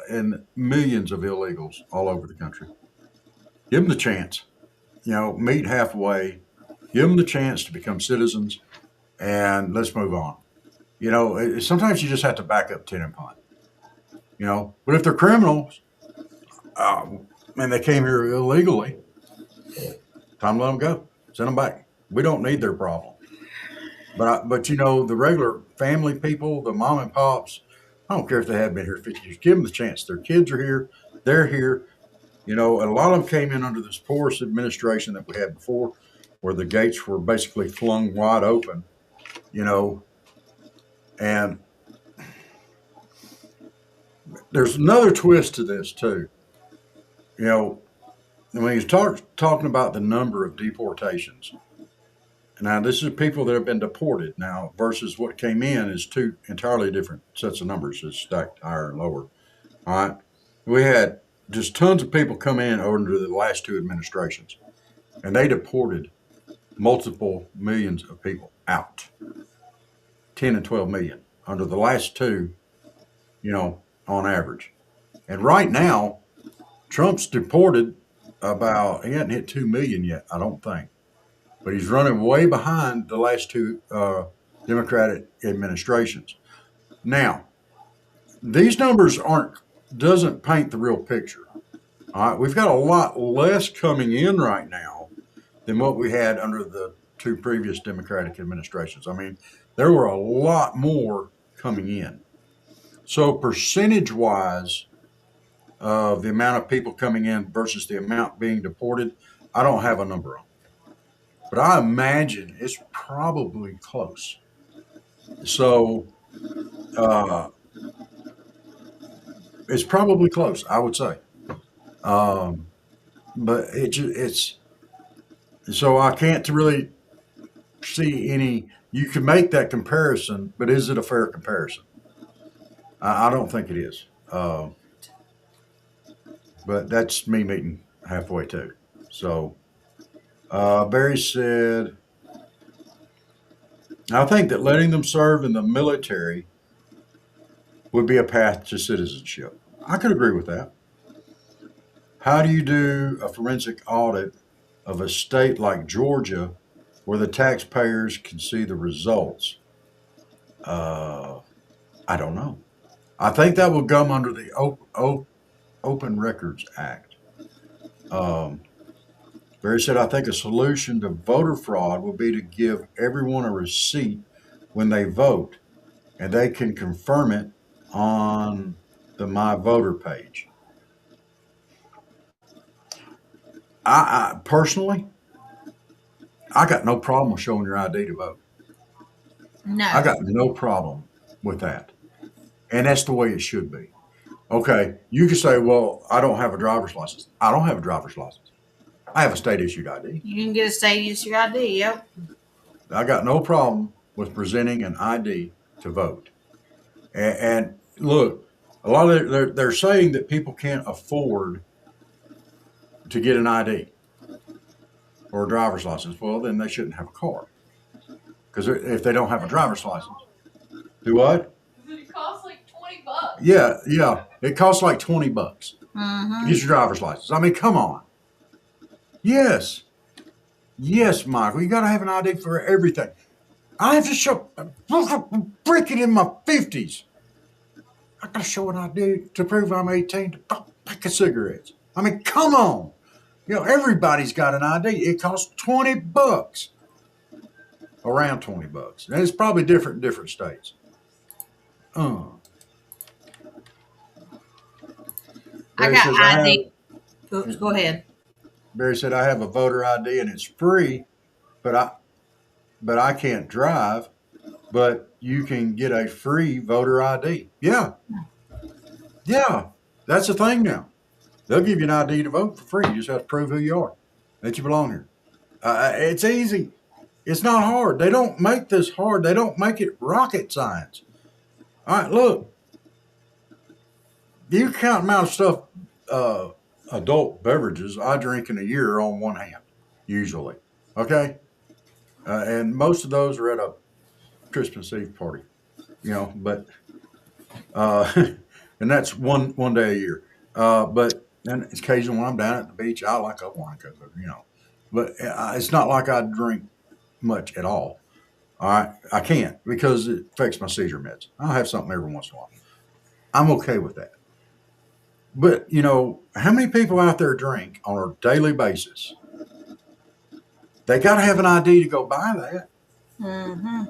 Speaker 2: and millions of illegals all over the country. Give them the chance. Meet halfway. Give them the chance to become citizens, and let's move on. Sometimes you just have to back up 10 and punt. But if they're criminals and they came here illegally, time to let them go. Send them back. We don't need their problem. But the regular family people, the mom and pops, I don't care if they have been here 50 years. Give them the chance. Their kids are here. They're here. And a lot of them came in under this porous administration that we had before, where the gates were basically flung wide open, and there's another twist to this too. When you start talking about the number of deportations, now this is people that have been deported now versus what came in is two entirely different sets of numbers. It's stacked higher and lower. All right. We had just tons of people come in under the last two administrations, and they deported multiple millions of people out. 10 and 12 million under the last two, on average. And right now, Trump's deported he hasn't hit 2 million yet, I don't think. But he's running way behind the last two Democratic administrations. Now, these numbers doesn't paint the real picture. All right, we've got a lot less coming in right now than what we had under the two previous Democratic administrations. I mean, there were a lot more coming in. So percentage-wise of the amount of people coming in versus the amount being deported, I don't have a number on. But I imagine it's probably close. So it's probably close, I would say. Um, but it's so I can't really see any. You can make that comparison, but is it a fair comparison? I don't think it is. But that's me meeting halfway too. So Barry said, I think that letting them serve in the military would be a path to citizenship. I could agree with that. How do you do a forensic audit of a state like Georgia where the taxpayers can see the results? Uh, I don't know. I think that will come under the Open Records Act. Um, Barry said, I think a solution to voter fraud would be to give everyone a receipt when they vote, and they can confirm it on the My Voter page. I personally, I got no problem with showing your ID to vote. I
Speaker 3: No.
Speaker 2: got no problem with that. And that's the way it should be. Okay, you can say, well, I don't have a driver's license. I don't have a driver's license. I have a state issued ID.
Speaker 3: You can get a state issue ID. Yep.
Speaker 2: I got no problem with presenting an ID to vote. And look, a lot of they're saying that people can't afford to get an ID or a driver's license. Well, then they shouldn't have a car because if they don't have a driver's license, do what?
Speaker 4: It costs like $20.
Speaker 2: Yeah, it costs like $20 to
Speaker 3: Mm-hmm.
Speaker 2: get your driver's license. I mean, come on. Yes, Michael, you got to have an ID for everything. I have to show. I'm freaking in my 50s. I got to show an ID to prove I'm 18 to pop a pack of cigarettes. I mean, come on. Everybody's got an ID. It costs $20, around $20, and it's probably different in different states.
Speaker 3: I
Speaker 2: Barry
Speaker 3: got
Speaker 2: says, I have,
Speaker 3: ID. Oops, go ahead.
Speaker 2: Barry said, I have a voter ID and it's free, but I can't drive. But you can get a free voter ID. Yeah, that's the thing now. They'll give you an ID to vote for free. You just have to prove who you are, that you belong here. It's easy. It's not hard. They don't make this hard. They don't make it rocket science. All right, look. You count the amount of stuff, adult beverages I drink in a year on one hand, usually. Okay? And most of those are at a Christmas Eve party, but, and that's one day a year. But then occasionally when I'm down at the beach, I like a wine cooler, but it's not like I drink much at all. All right. I can't because it affects my seizure meds. I'll have something every once in a while. I'm okay with that. But, how many people out there drink on a daily basis? They got to have an ID to go buy that.
Speaker 3: Mm-hmm.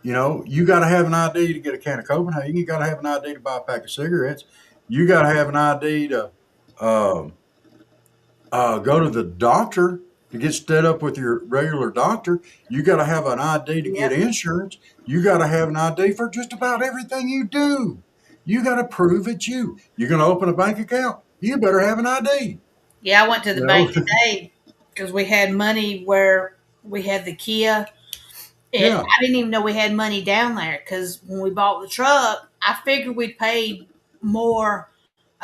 Speaker 2: You got to have an ID to get a can of Copenhagen. You got to have an ID to buy a pack of cigarettes. You got to have an ID to go to the doctor to get set up with your regular doctor. You got to have an ID to get insurance. You got to have an ID for just about everything you do. You got to prove it's you. You're going to open a bank account. You better have an ID.
Speaker 3: Yeah, I went to the bank today because we had money where we had the Kia. And I didn't even know we had money down there because when we bought the truck, I figured we'd paid more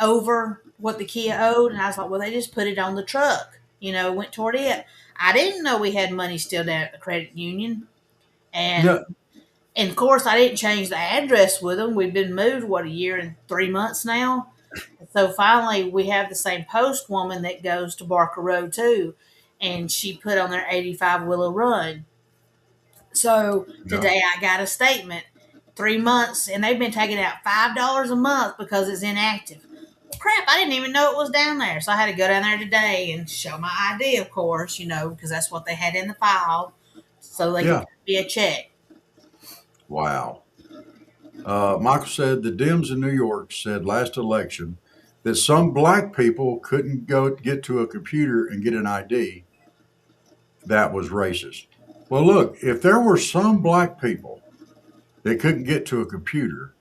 Speaker 3: over what the Kia owed. And I was like, well, they just put it on the truck, went toward it. I didn't know we had money still down at the credit union. And of course, I didn't change the address with them. We've been moved, a year and 3 months now. So finally, we have the same post woman that goes to Barker Road too. And she put on there 85 Willow Run. So today I got a statement, 3 months, and they've been taking out $5 a month because it's inactive. Well, crap, I didn't even know it was down there. So I had to go down there today and show my ID, of course, because that's what they had in the file. So they could be a check.
Speaker 2: Wow. Michael said the Dems in New York said last election that some black people couldn't get to a computer and get an ID. That was racist. Well, look, if there were some black people that couldn't get to a computer,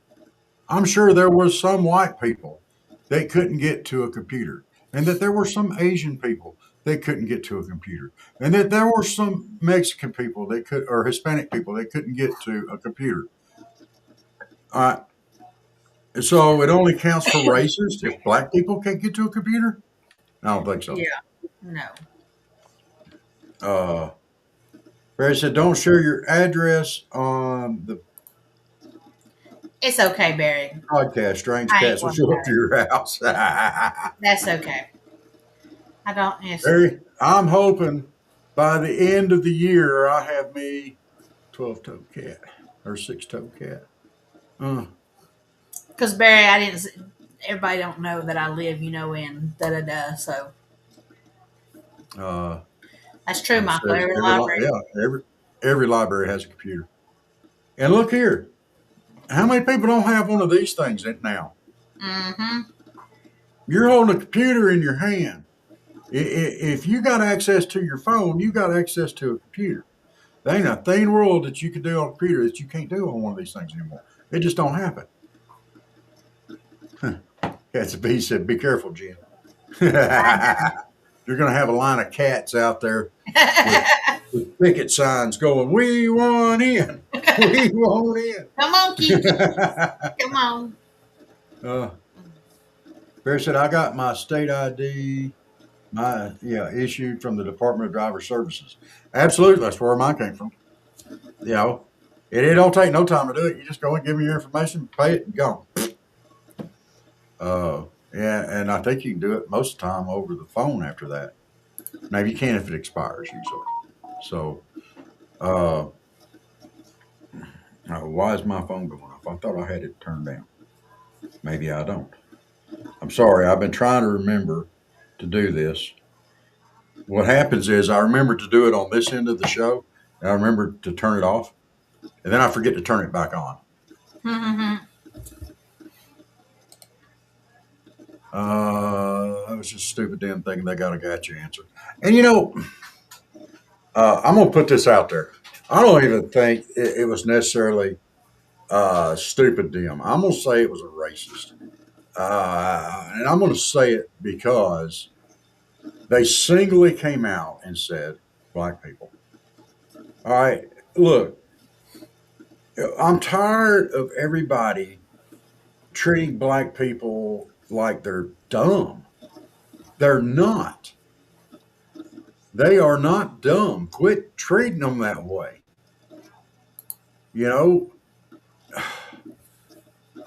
Speaker 2: I'm sure there was some white people that couldn't get to a computer. and that there were some Asian people that couldn't get to a computer, and that there were some Mexican people that could, or Hispanic people that couldn't get to a computer. Uh, so it only counts for racist if black people can't get to a computer? I don't think so.
Speaker 3: Yeah. No.
Speaker 2: Uh, Barry said, don't share your address on the
Speaker 3: It's okay, Barry.
Speaker 2: podcast. Strange
Speaker 3: I ain't
Speaker 2: cats will
Speaker 3: worried
Speaker 2: show
Speaker 3: about
Speaker 2: up to your house.
Speaker 3: That's okay. I don't. Yes.
Speaker 2: Barry, I'm hoping by the end of the year I have me 12-toed cat or 6-toed cat.
Speaker 3: Because Barry, I didn't. Everybody don't know that I live, in da da da. So
Speaker 2: Uh,
Speaker 3: that's true,
Speaker 2: it
Speaker 3: Michael.
Speaker 2: says
Speaker 3: Every library.
Speaker 2: every library has a computer. And look here, how many people don't have one of these things now?
Speaker 3: Mm-hmm.
Speaker 2: You're holding a computer in your hand. If you got access to your phone, you got access to a computer. There ain't a thing in the world that you can do on a computer that you can't do on one of these things anymore. It just don't happen. Cats B said, "Be careful, Jen. You're going to have a line of cats out there with picket signs going, 'We want in, we want in.'"
Speaker 3: Come on, Kiki. Come on.
Speaker 2: Barry said, "I got my state ID, issued from the Department of Driver Services." Absolutely, that's where mine came from. It don't take no time to do it. You just go and give me your information, pay it, and go. And I think you can do it most of the time over the phone after that. Maybe you can if it expires usually. So, why is my phone going off? I thought I had it turned down. Maybe I don't. I'm sorry. I've been trying to remember to do this. What happens is I remember to do it on this end of the show, and I remember to turn it off, and then I forget to turn it back on. That was just a stupid damn thing. They got a gotcha answer. And I'm going to put this out there. I don't even think it was necessarily stupid them. I'm going to say it was a racist. And I'm going to say it because they singly came out and said, black people. All right, look, I'm tired of everybody treating black people like they're dumb. They're not. They are not dumb. Quit treating them that way. A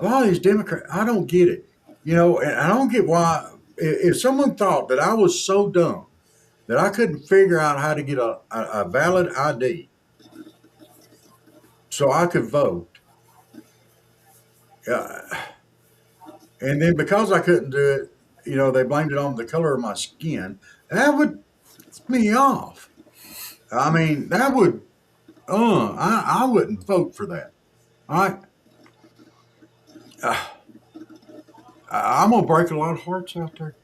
Speaker 2: lot of these Democrats, I don't get it. And I don't get why, if someone thought that I was so dumb that I couldn't figure out how to get a valid ID so I could vote, and then because I couldn't do it, they blamed it on the color of my skin, that would piss me off. I mean, that would, I wouldn't vote for that. All right. I'm going to break a lot of hearts out there.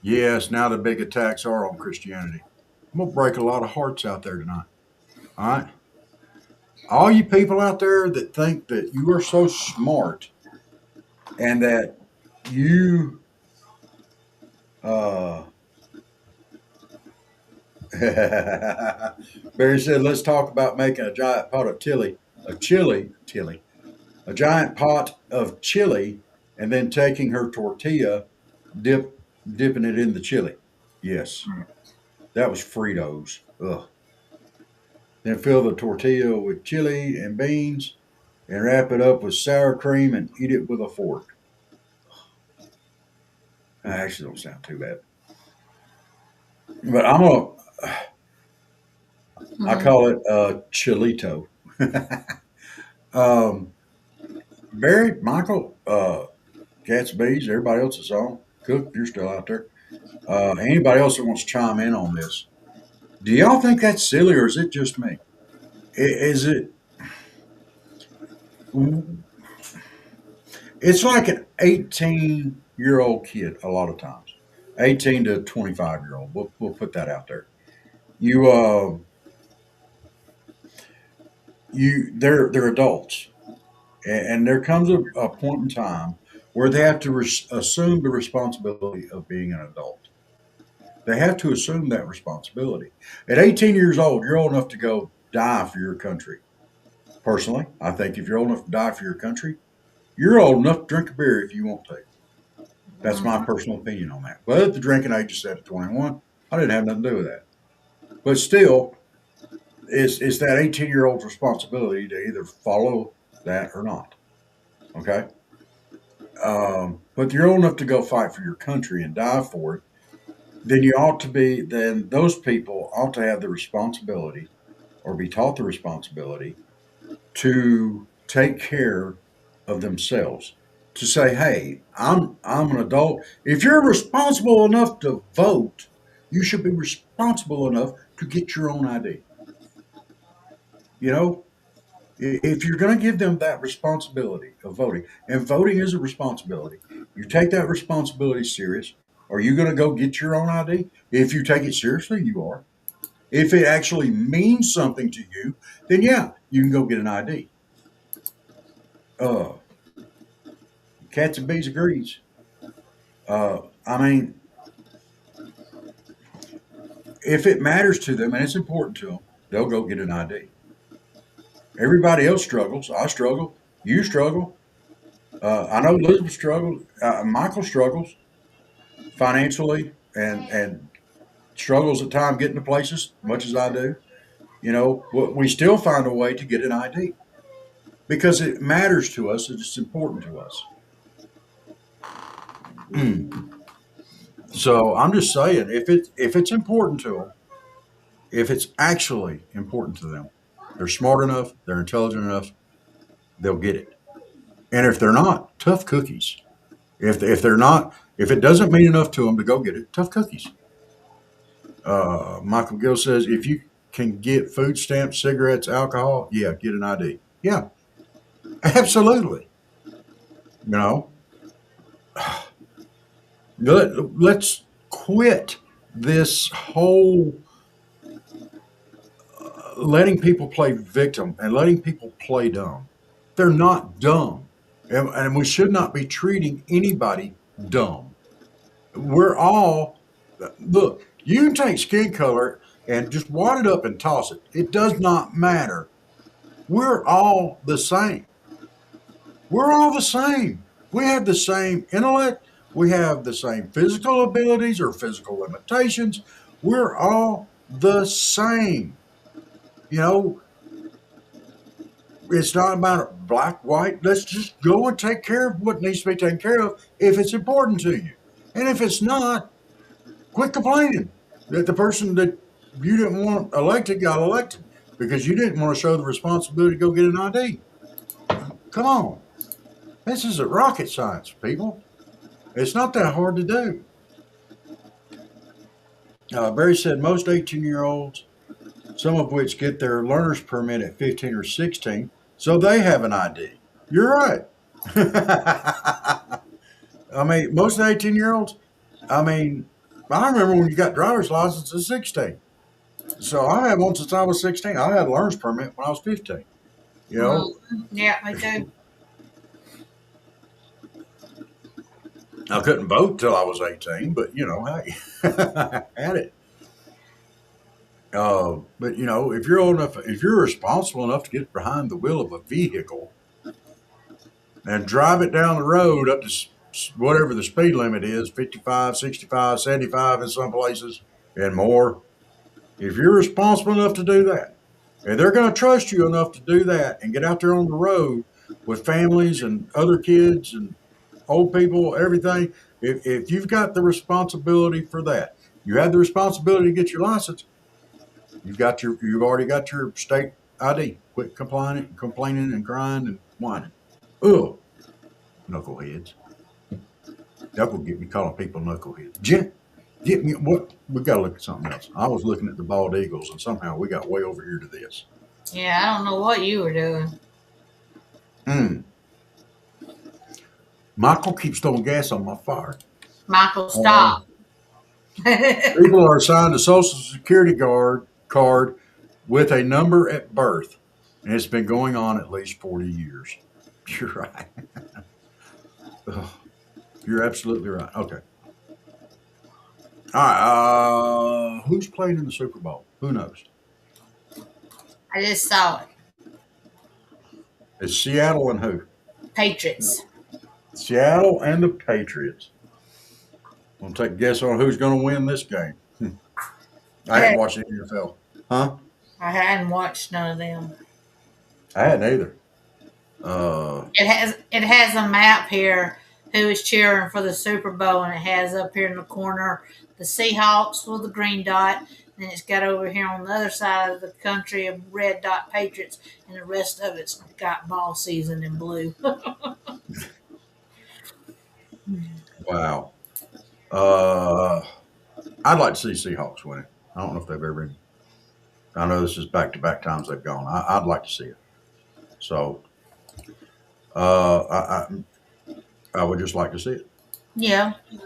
Speaker 2: Yes, now the big attacks are on Christianity. I'm going to break a lot of hearts out there tonight. All right. All you people out there that think that you are so smart and that you Barry said, let's talk about making a giant pot of a giant pot of chili, and then taking her tortilla, dipping it in the chili. Yes, that was Fritos. Ugh. Then fill the tortilla with chili and beans, and wrap it up with sour cream and eat it with a fork. That actually don't sound too bad. But I call it chilito. Barry, Michael, Cats, Bees, everybody else is on. Cook, you're still out there. Anybody else that wants to chime in on this? Do y'all think that's silly, or is it just me? Is it? It's like an 18-year-old kid a lot of times. 18 to 25-year-old. We'll put that out there. They're adults, and there comes a point in time where they have to assume the responsibility of being an adult. They have to assume that responsibility. At 18 years old, you're old enough to go die for your country. Personally, I think if you're old enough to die for your country, you're old enough to drink a beer if you want to. That's my personal opinion on that. But the drinking age is set at 21. I didn't have nothing to do with that. But still, it's that 18-year-old's responsibility to either follow that or not. Okay? But you're old enough to go fight for your country and die for it, then those people ought to have the responsibility or be taught the responsibility to take care of themselves. To say, hey, I'm an adult. If you're responsible enough to vote, you should be responsible enough to get your own ID. You know, if you're going to give them that responsibility of voting, and voting is a responsibility, you take that responsibility serious. Are you going to go get your own ID? If you take it seriously, you are. If it actually means something to you, then yeah, you can go get an ID. Cats and bees agrees. I mean, if it matters to them and it's important to them, they'll go get an ID. Everybody else struggles. I struggle. You struggle. I know Elizabeth struggles. Michael struggles financially and struggles at times getting to places, much as I do. You know, we still find a way to get an ID because it matters to us. It's important to us. So I'm just saying, if it's important to them, if it's actually important to them, they're smart enough, they're intelligent enough, they'll get it. And if they're not, tough cookies. If they're not, if it doesn't mean enough to them to go get it, tough cookies. Michael Gill says, if you can get food stamps, cigarettes, alcohol, yeah, get an ID. Yeah, absolutely. You know, let's quit this whole letting people play victim and letting people play dumb. They're not dumb. And we should not be treating anybody dumb. We're all, look, you can take skin color and just wad it up and toss it. It does not matter. We're all the same. We're all the same. We have the same intellect. We have the same physical abilities or physical limitations. We're all the same. You know, it's not about black, white. Let's just go and take care of what needs to be taken care of if it's important to you. And if it's not, quit complaining that the person that you didn't want elected got elected because you didn't want to show the responsibility to go get an ID. Come on. This isn't rocket science, people. It's not that hard to do. Barry said most 18-year-olds, some of which get their learner's permit at 15 or 16, so they have an ID. You're right. I mean, most 18-year-olds, I mean, I remember when you got driver's license at 16. So I had one since I was 16. I had a learner's permit when I was 15. You know?
Speaker 3: Yeah, me too.
Speaker 2: I couldn't vote till I was 18, but you know, hey, I had it. But you know, if you're old enough, if you're responsible enough to get behind the wheel of a vehicle and drive it down the road up to whatever the speed limit is, 55, 65, 75 in some places and more, if you're responsible enough to do that, and they're going to trust you enough to do that and get out there on the road with families and other kids and old people, everything, if you've got the responsibility for that, you have the responsibility to get your license, you've already got your state ID. Quit complaining and crying and whining. Ugh, knuckleheads. That will get me calling people knuckleheads. Get me what? We got to look at something else. I was looking at the bald eagles, and somehow we got way over here to this.
Speaker 3: Yeah, I don't know what you were doing.
Speaker 2: Michael keeps throwing gas on my fire.
Speaker 3: Michael, stop.
Speaker 2: People are assigned a Social Security card with a number at birth, and it's been going on at least 40 years. You're right. You're absolutely right. Okay. All right. Who's playing in the Super Bowl? Who knows?
Speaker 3: I just saw it.
Speaker 2: It's Seattle and who?
Speaker 3: Patriots.
Speaker 2: Seattle and the Patriots. Want to take a guess on who's going to win this game? I hadn't watched the NFL. Huh?
Speaker 3: I hadn't watched none of them.
Speaker 2: I hadn't either.
Speaker 3: It has a map here who is cheering for the Super Bowl, and it has up here in the corner the Seahawks with the green dot, and it's got over here on the other side of the country a red dot Patriots, and the rest of it's got ball season in blue.
Speaker 2: Wow. I'd like to see Seahawks win it. I don't know if they've ever been. I know this is back-to-back times they've gone. I'd like to see it. So, I would just like to see it.
Speaker 3: Yeah.
Speaker 2: You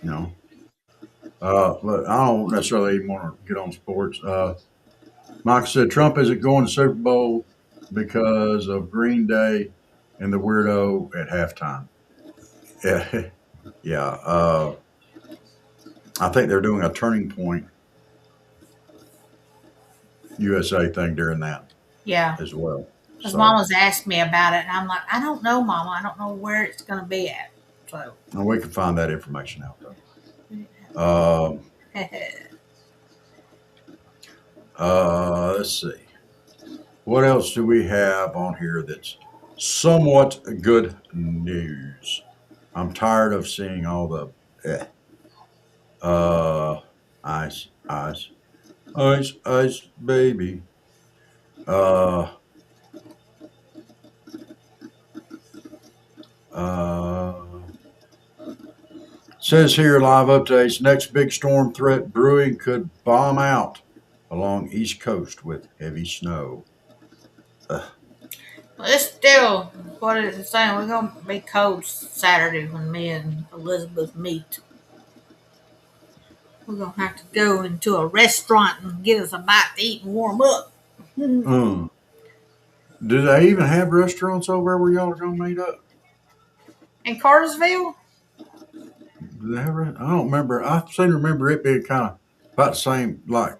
Speaker 2: know. But I don't necessarily even want to get on sports. Michael said Trump isn't going to Super Bowl because of Green Day and the weirdo at halftime. Yeah, yeah. I think they're doing a Turning Point USA thing during that
Speaker 3: Yeah.
Speaker 2: as well.
Speaker 3: Because
Speaker 2: So,
Speaker 3: Mama's asked me about it, and I'm like, I don't know, Mama. I don't know where it's going to be at. So,
Speaker 2: and we can find that information out though. Let's see. What else do we have on here that's somewhat good news? I'm tired of seeing all the ice, ice, ice, ice, baby. Uh, says here, live updates. Next big storm threat brewing could bomb out along East Coast with heavy snow.
Speaker 3: Well, it's still what it's saying. We're gonna be cold Saturday when me and Elizabeth meet. We're gonna have to go into a restaurant and get us a bite to eat and warm up.
Speaker 2: Do they even have restaurants over where y'all are going to meet up?
Speaker 3: In Cartersville?
Speaker 2: Do they have? I don't remember. I seem to remember it being kind of about the same. Like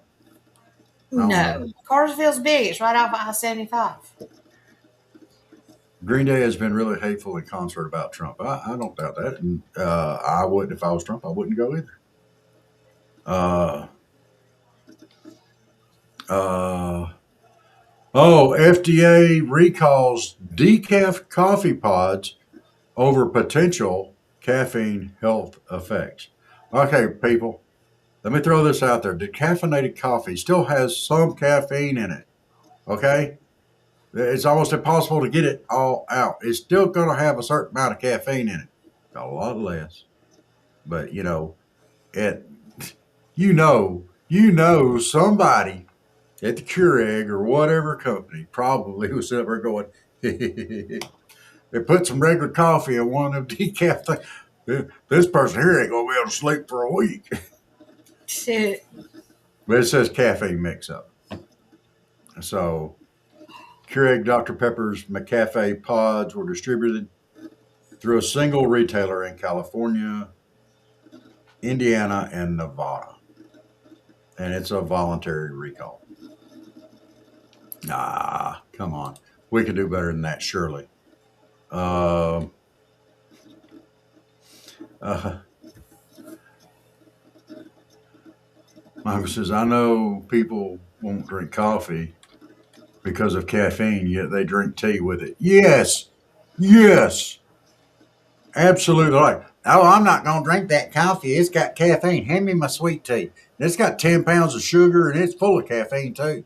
Speaker 2: don't
Speaker 3: No.
Speaker 2: know.
Speaker 3: Cartersville's big. It's right off I-75.
Speaker 2: Green Day has been really hateful in concert about Trump. I don't doubt that. And I wouldn't if I was Trump. I wouldn't go either. FDA recalls decaf coffee pods over potential caffeine health effects. Okay, people, let me throw this out there. Decaffeinated coffee still has some caffeine in it. Okay? It's almost impossible to get it all out. It's still going to have a certain amount of caffeine in it. A lot less. But, it, somebody at the Keurig or whatever company probably was sitting there going, they put some regular coffee in one of them decaf things. This person here ain't going to be able to sleep for a week.
Speaker 3: Shit.
Speaker 2: But it says caffeine mix up. So, Keurig Dr. Pepper's McCafe pods were distributed through a single retailer in California, Indiana, and Nevada. And it's a voluntary recall. Come on. We could do better than that, surely. Michael says, I know people won't drink coffee because of caffeine, yet they drink tea with it. Yes. Absolutely right. Oh, I'm not going to drink that coffee. It's got caffeine. Hand me my sweet tea. It's got 10 pounds of sugar, and it's full of caffeine, too.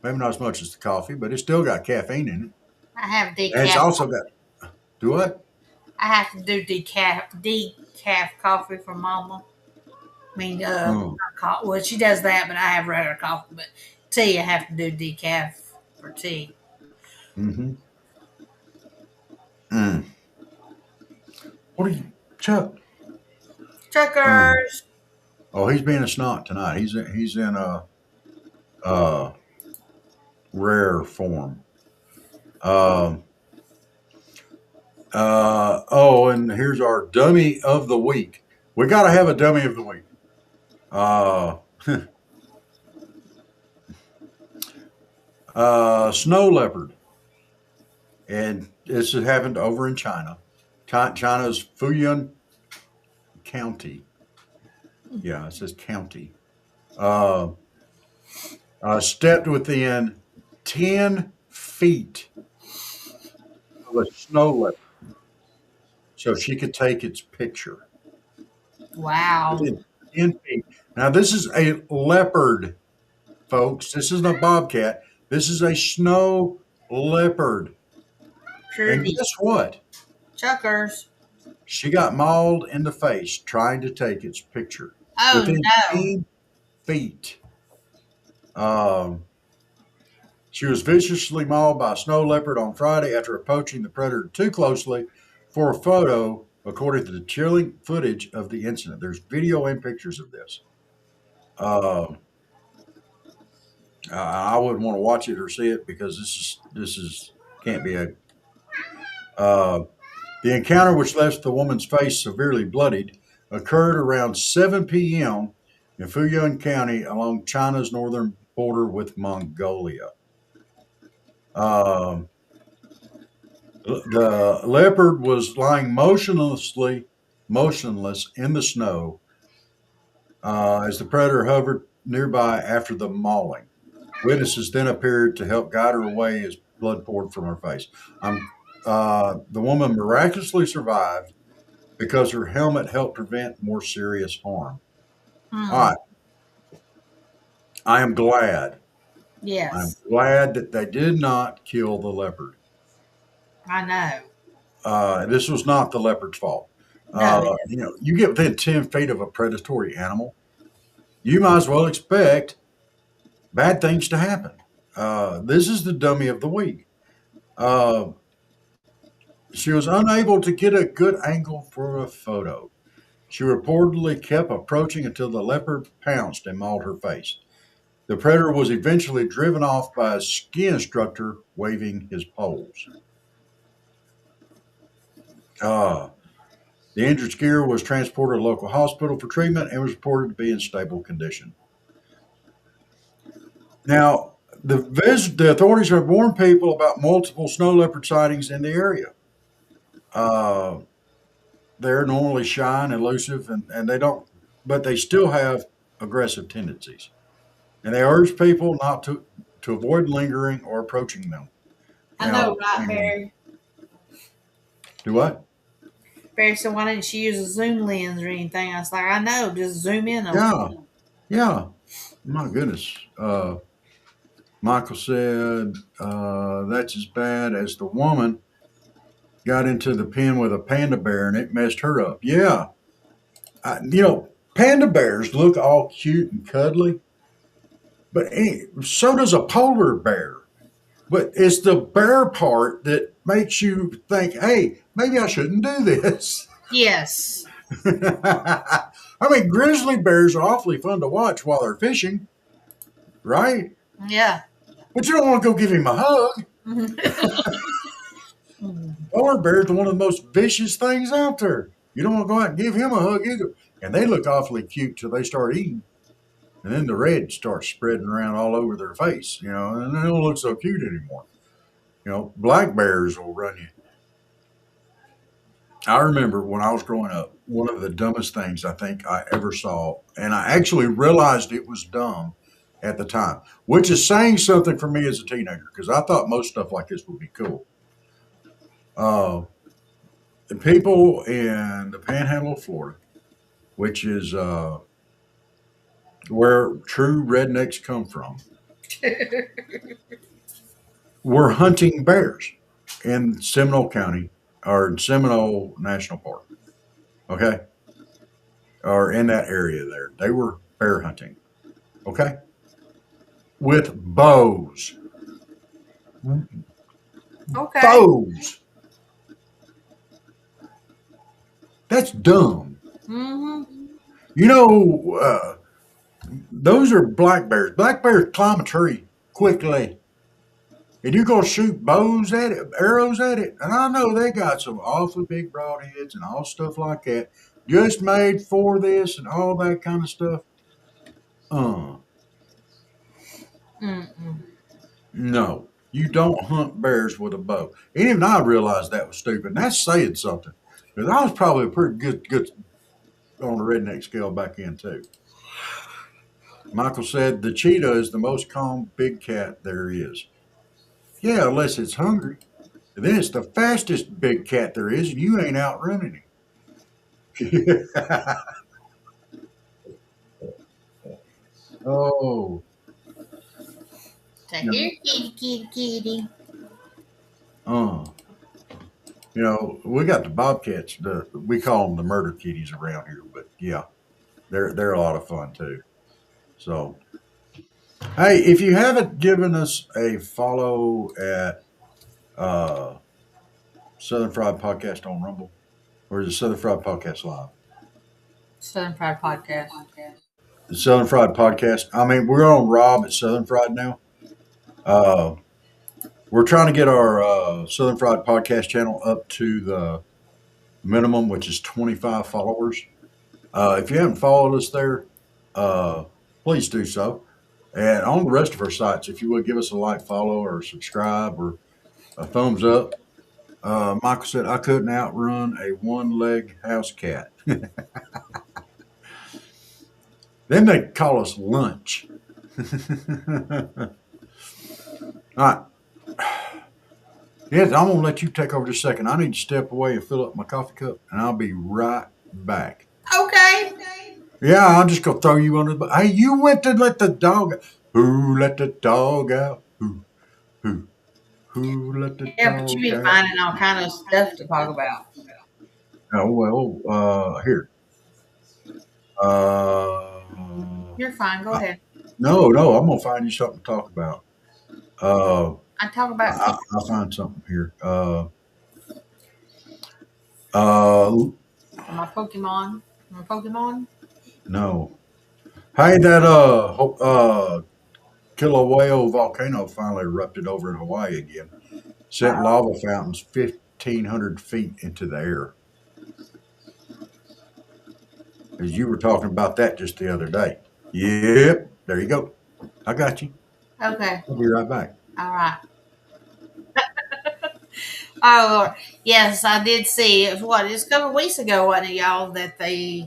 Speaker 2: Maybe not as much as the coffee, but it's still got caffeine in it.
Speaker 3: I have decaf.
Speaker 2: And it's also got, do what?
Speaker 3: I have to do decaf coffee for Mama. I mean, not coffee. Well, she does that, but I have regular coffee. But tea, I have to do decaf for tea.
Speaker 2: Mm-hmm. What are you, Chuck?
Speaker 3: Truckers.
Speaker 2: Oh, he's being a snot tonight. He's in a rare form. And here's our dummy of the week. We got to have a dummy of the week. Snow leopard. And this has happened over in China. China's Fuyuan County. Yeah, it says county. Uh, Stepped within 10 feet of a snow leopard so she could take its picture.
Speaker 3: Wow.
Speaker 2: Within 10 feet. Now, this is a leopard, folks. This isn't a bobcat. This is a snow leopard. And
Speaker 3: Pretty.
Speaker 2: guess what?
Speaker 3: Chuckers.
Speaker 2: She got mauled in the face trying to take its picture.
Speaker 3: Oh,
Speaker 2: Within
Speaker 3: no.
Speaker 2: 10 feet. She was viciously mauled by a snow leopard on Friday after approaching the predator too closely for a photo, according to the chilling footage of the incident. There's video and pictures of this. I wouldn't want to watch it or see it because this is can't be a. The encounter, which left the woman's face severely bloodied, occurred around 7 p.m. in Fuyuan County along China's northern border with Mongolia. The leopard was lying motionless in the snow as the predator hovered nearby after the mauling. Witnesses then appeared to help guide her away as blood poured from her face. The woman miraculously survived because her helmet helped prevent more serious harm. All right. I am glad.
Speaker 3: Yes.
Speaker 2: I'm glad that they did not kill the leopard.
Speaker 3: I know.
Speaker 2: This was not the leopard's fault.
Speaker 3: No.
Speaker 2: You get within 10 feet of a predatory animal, you might as well expect bad things to happen. This is the dummy of the week. She was unable to get a good angle for a photo. She reportedly kept approaching until the leopard pounced and mauled her face. The predator was eventually driven off by a ski instructor waving his poles. The injured skier was transported to a local hospital for treatment and was reported to be in stable condition. Now, the authorities have warned people about multiple snow leopard sightings in the area. They're normally shy and elusive, and but they still have aggressive tendencies. And they urge people not to avoid lingering or approaching them.
Speaker 3: I know, right, Barry?
Speaker 2: Do what?
Speaker 3: Barry said, why didn't she use a zoom lens or anything? I was like, I know, just zoom in on it.
Speaker 2: Yeah. My goodness. Michael said that's as bad as the woman got into the pen with a panda bear and it messed her up. Yeah. Panda bears look all cute and cuddly, but so does a polar bear. But it's the bear part that makes you think, hey, maybe I shouldn't do this.
Speaker 3: Yes.
Speaker 2: I mean, grizzly bears are awfully fun to watch while they're fishing, right?
Speaker 3: Yeah.
Speaker 2: But you don't want to go give him a hug. Polar bears are one of the most vicious things out there. You don't want to go out and give him a hug either. And they look awfully cute till they start eating. And then the red starts spreading around all over their face, and they don't look so cute anymore. Black bears will run you. I remember when I was growing up, one of the dumbest things I think I ever saw, and I actually realized it was dumb at the time, which is saying something for me as a teenager, because I thought most stuff like this would be cool. The people in the panhandle of Florida, which is where true rednecks come from, were hunting bears in Seminole County or in Seminole National Park. Okay? Or in that area there. They were bear hunting. Okay? With bows.
Speaker 3: Okay.
Speaker 2: Bows. That's dumb.
Speaker 3: Mm-hmm.
Speaker 2: Those are black bears. Black bears climb a tree quickly. and you're gonna shoot bows at it, arrows at it, and I know they got some awfully big broadheads and all stuff like that, just made for this and all that kind of stuff. Uh,
Speaker 3: Mm-mm.
Speaker 2: no, you don't hunt bears with a bow. And even I realized that was stupid. And that's saying something, because I was probably a pretty good on the redneck scale back in too. Michael said the cheetah is the most calm big cat there is. Yeah, unless it's hungry. And then it's the fastest big cat there is, and you ain't outrunning him. Oh,
Speaker 3: So
Speaker 2: you
Speaker 3: here,
Speaker 2: know,
Speaker 3: kitty, kitty, kitty.
Speaker 2: uh, we got the bobcats. We call them the murder kitties around here, but yeah, they're a lot of fun too. So, hey, if you haven't given us a follow at uh, Southern Fried Podcast on Rumble, or is it Southern Fried Podcast Live?
Speaker 3: Southern Pride Podcast.
Speaker 2: The Southern Fried Podcast. I mean, we're on Rob at Southern Fried now. Uh, we're trying to get our Southern Fried Podcast channel up to the minimum, which is 25 followers. If you haven't followed us there, uh, please do so. And on the rest of our sites, if you would give us a like, follow, or subscribe, or a thumbs up. Michael said, I couldn't outrun a one-leg house cat. Then they call us lunch. All right. Yes, I'm going to let you take over just a second. I need to step away and fill up my coffee cup, and I'll be right back.
Speaker 3: Okay.
Speaker 2: Yeah, I'm just going to throw you under the bus. Hey, you went to let the dog out. Who let the dog out? Who? Who let the
Speaker 3: Yeah, but you
Speaker 2: dog
Speaker 3: be
Speaker 2: out?
Speaker 3: finding all kind of stuff to talk about.
Speaker 2: Oh, well, here. Uh,
Speaker 3: You're fine. Go ahead.
Speaker 2: no, I'm going to find you something to talk about.
Speaker 3: I talk about
Speaker 2: I'll find something here. Uh,
Speaker 3: my Pokemon. My Pokemon.
Speaker 2: no. Hey, that Kilauea volcano finally erupted over in Hawaii again. Sent lava fountains 1,500 feet into the air. As you were talking about that just the other day. Yep, there you go. I got you.
Speaker 3: Okay.
Speaker 2: I'll be right back.
Speaker 3: All right. Oh Lord. Yes, I did see it. It's a couple of weeks ago, wasn't it, y'all, that the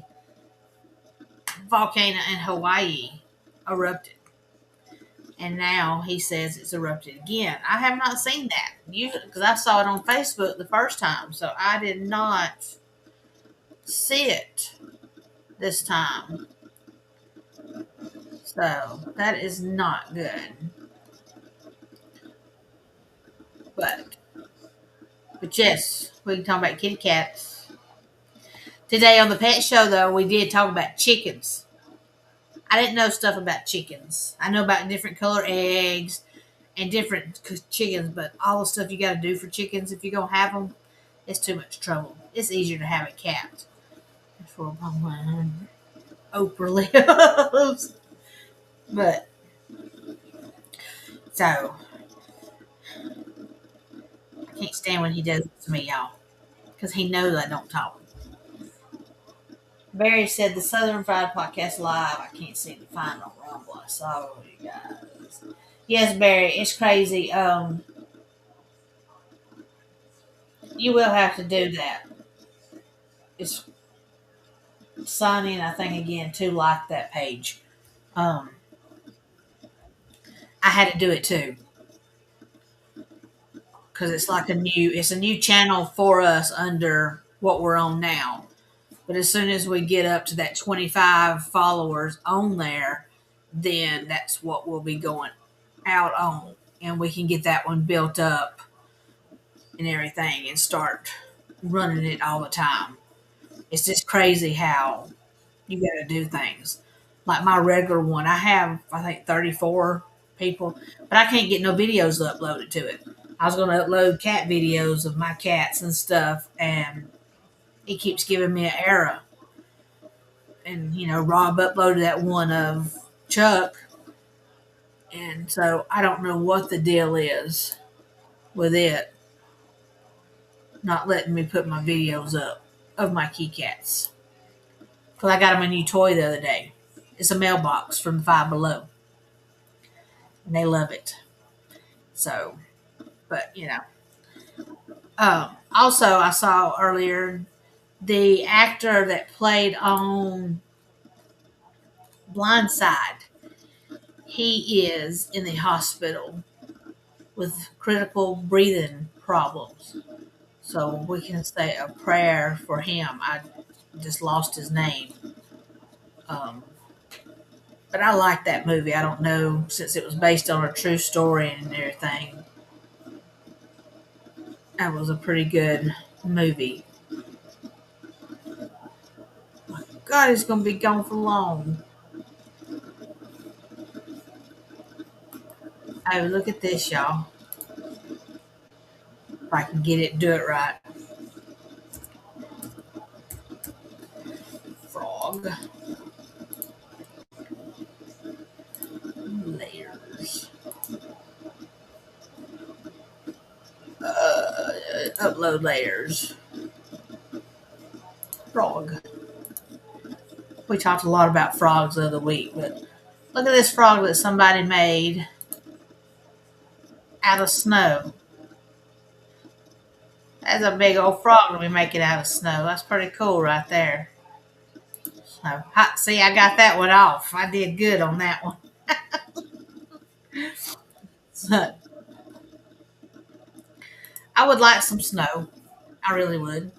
Speaker 3: volcano in Hawaii erupted. And now he says it's erupted again. I have not seen that. Usually, because I saw it on Facebook the first time, so I did not see it this time. So that is not good. But yes, we can talk about kitty cats. Today on the pet show, though, we did talk about chickens. I didn't know stuff about chickens. I know about different color eggs and different chickens, but all the stuff you got to do for chickens if you're going to have them, it's too much trouble. It's easier to have a cat. That's where Oprah lives. But, so, I can't stand when he does it to me, y'all, because he knows I don't talk. Barry said the Southern Fried Podcast Live. I can't seem to find on Rumble. I saw you guys. Yes, Barry, it's crazy. You will have to do that. It's sign in, I think, again to like that page. I had to do it too because it's like it's a new channel for us under what we're on now. But as soon as we get up to that 25 followers on there, then that's what we'll be going out on. And we can get that one built up and everything and start running it all the time. It's just crazy how you got to do things. Like my regular one, I have, I think, 34 people, but I can't get no videos uploaded to it. I was going to upload cat videos of my cats and stuff, and it keeps giving me an error. And, Rob uploaded that one of Chuck. And so I don't know what the deal is. with it not letting me put my videos up of my key cats. Because I got them a new toy the other day. It's a mailbox from Five Below. And they love it. So, but also, I saw earlier the actor that played on Blindside. He is in the hospital with critical breathing problems. So we can say a prayer for him. I just lost his name. Um, but I like that movie. I don't know, since it was based on a true story and everything. That was a pretty good movie. God, he's going to be gone for long. Oh, look at this, y'all. If I can get it, do it right. Frog. Layers. Upload layers. Frog. We talked a lot about frogs the other week, but look at this frog that somebody made out of snow. That's a big old frog that we make it out of snow. That's pretty cool right there. So, see, I got that one off. I did good on that one. So, I would like some snow. I really would.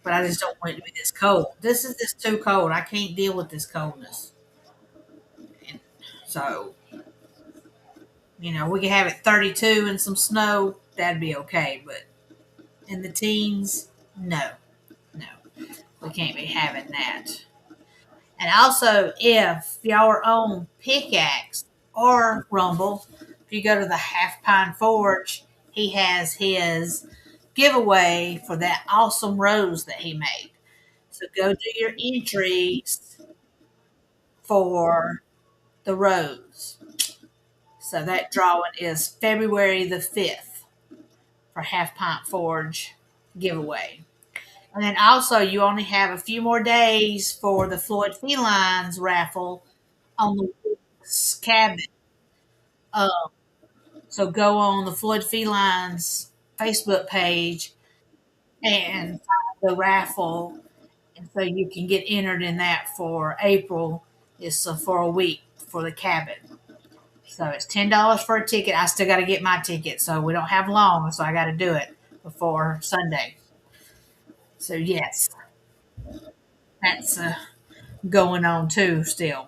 Speaker 3: But I just don't want it to be this cold. This is just too cold. I can't deal with this coldness. And so, we can have it 32 and some snow. That'd be okay. But in the teens, no. We can't be having that. And also, if y'all are on Pickaxe or Rumble, if you go to the Half Pine Forge, he has his giveaway for that awesome rose that he made. So go do your entries for the rose. So that drawing is February the 5th for Half Pint Forge giveaway. And then also, you only have a few more days for the Floyd Felines raffle on the cabin. Uh, so go on the Floyd Felines Facebook page and find the raffle, and so you can get entered in that for April. It's for a week for the cabin. So it's $10 for a ticket. I still got to get my ticket, so we don't have long. So I got to do it before Sunday. So yes, that's going on too. Still,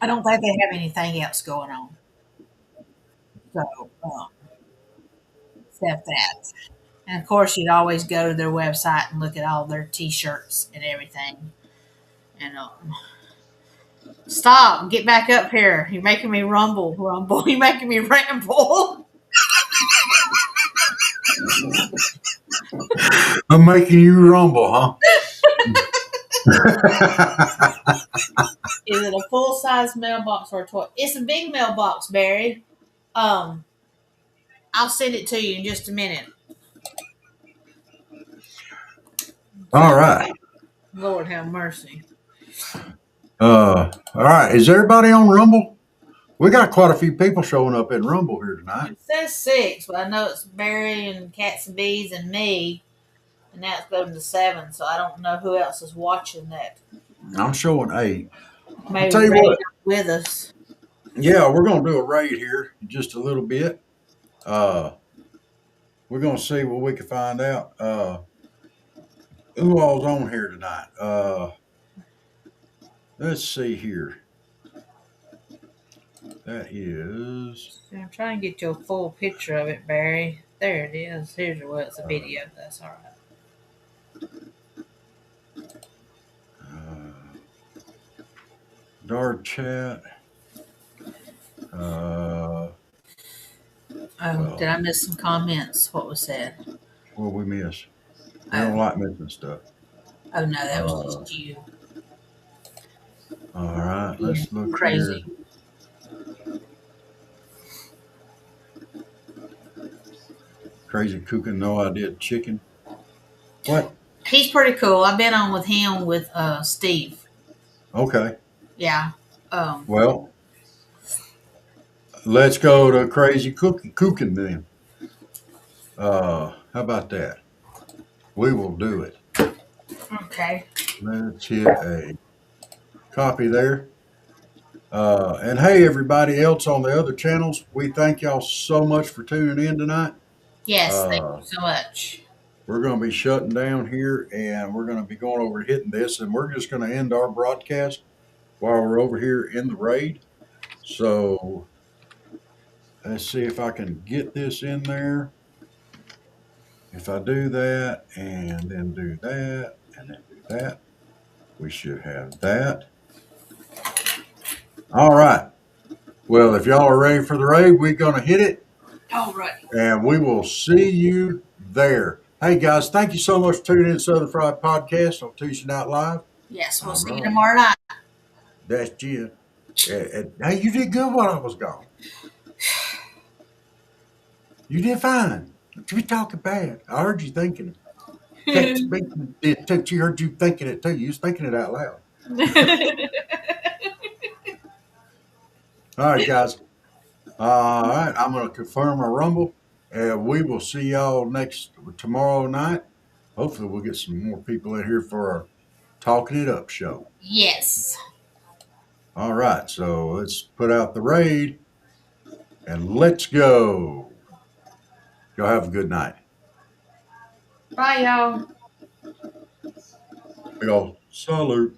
Speaker 3: I don't think they have anything else going on. So except that, and of course, you'd always go to their website and look at all their T-shirts and everything. And stop, get back up here. You're making me rumble. You're making me ramble.
Speaker 2: I'm making you rumble, huh?
Speaker 3: Is it a full size mailbox or a toy? It's a big mailbox, Barry. I'll send it to you in just a minute.
Speaker 2: All right.
Speaker 3: Lord have mercy.
Speaker 2: All right. Is everybody on Rumble? We got quite a few people showing up in Rumble here tonight.
Speaker 3: It says 6, but I know it's Barry and Cats and Bees and me. And now it's going to 7, so I don't know who else is watching that.
Speaker 2: I'm showing 8.
Speaker 3: Maybe
Speaker 2: tell you
Speaker 3: Ray's
Speaker 2: what.
Speaker 3: not with us.
Speaker 2: Yeah, we're going to do a raid here in just a little bit. We're going to see what we can find out. Who all's on here tonight? Let's see here. That is.
Speaker 3: I'm trying to get you a full picture of it, Barry. There it is. Here's it's a video. That's all right.
Speaker 2: Dard chat.
Speaker 3: Did I miss some comments? What was said?
Speaker 2: What we miss? I don't like missing stuff.
Speaker 3: Oh no, that was just you.
Speaker 2: All right, let's look
Speaker 3: crazy.
Speaker 2: here. Crazy cooking, no idea chicken. What?
Speaker 3: He's pretty cool. I've been on with him with Steve.
Speaker 2: Okay.
Speaker 3: Yeah.
Speaker 2: Well, let's go to crazy cooking then. How about that? We will do it.
Speaker 3: Okay.
Speaker 2: Let's hit a copy there. And hey, everybody else on the other channels, we thank y'all so much for tuning in tonight.
Speaker 3: Yes. Thank you so much.
Speaker 2: We're going to be shutting down here and we're going to be going over hitting this, and we're just going to end our broadcast while we're over here in the raid. So let's see if I can get this in there. If I do that and then do that and then do that, we should have that. All right. Well, if y'all are ready for the raid, we're going to hit it.
Speaker 3: All right.
Speaker 2: And we will see you there. Hey, guys, thank you so much for tuning in to Southern Fried Podcast on Tuesday Night Live.
Speaker 3: Yes, we'll
Speaker 2: All
Speaker 3: see you
Speaker 2: right.
Speaker 3: tomorrow night.
Speaker 2: That's you. Hey, you did good while I was gone. You did fine. You talking bad. I heard you thinking it. She heard you thinking it too. You was thinking it out loud. All right, guys. All right, I'm going to confirm our Rumble, and we will see y'all tomorrow night. Hopefully, we'll get some more people in here for our Talking It Up show.
Speaker 3: Yes.
Speaker 2: All right, so let's put out the raid, and let's go. Y'all have a good night.
Speaker 3: Bye, y'all.
Speaker 2: Big ol' salute.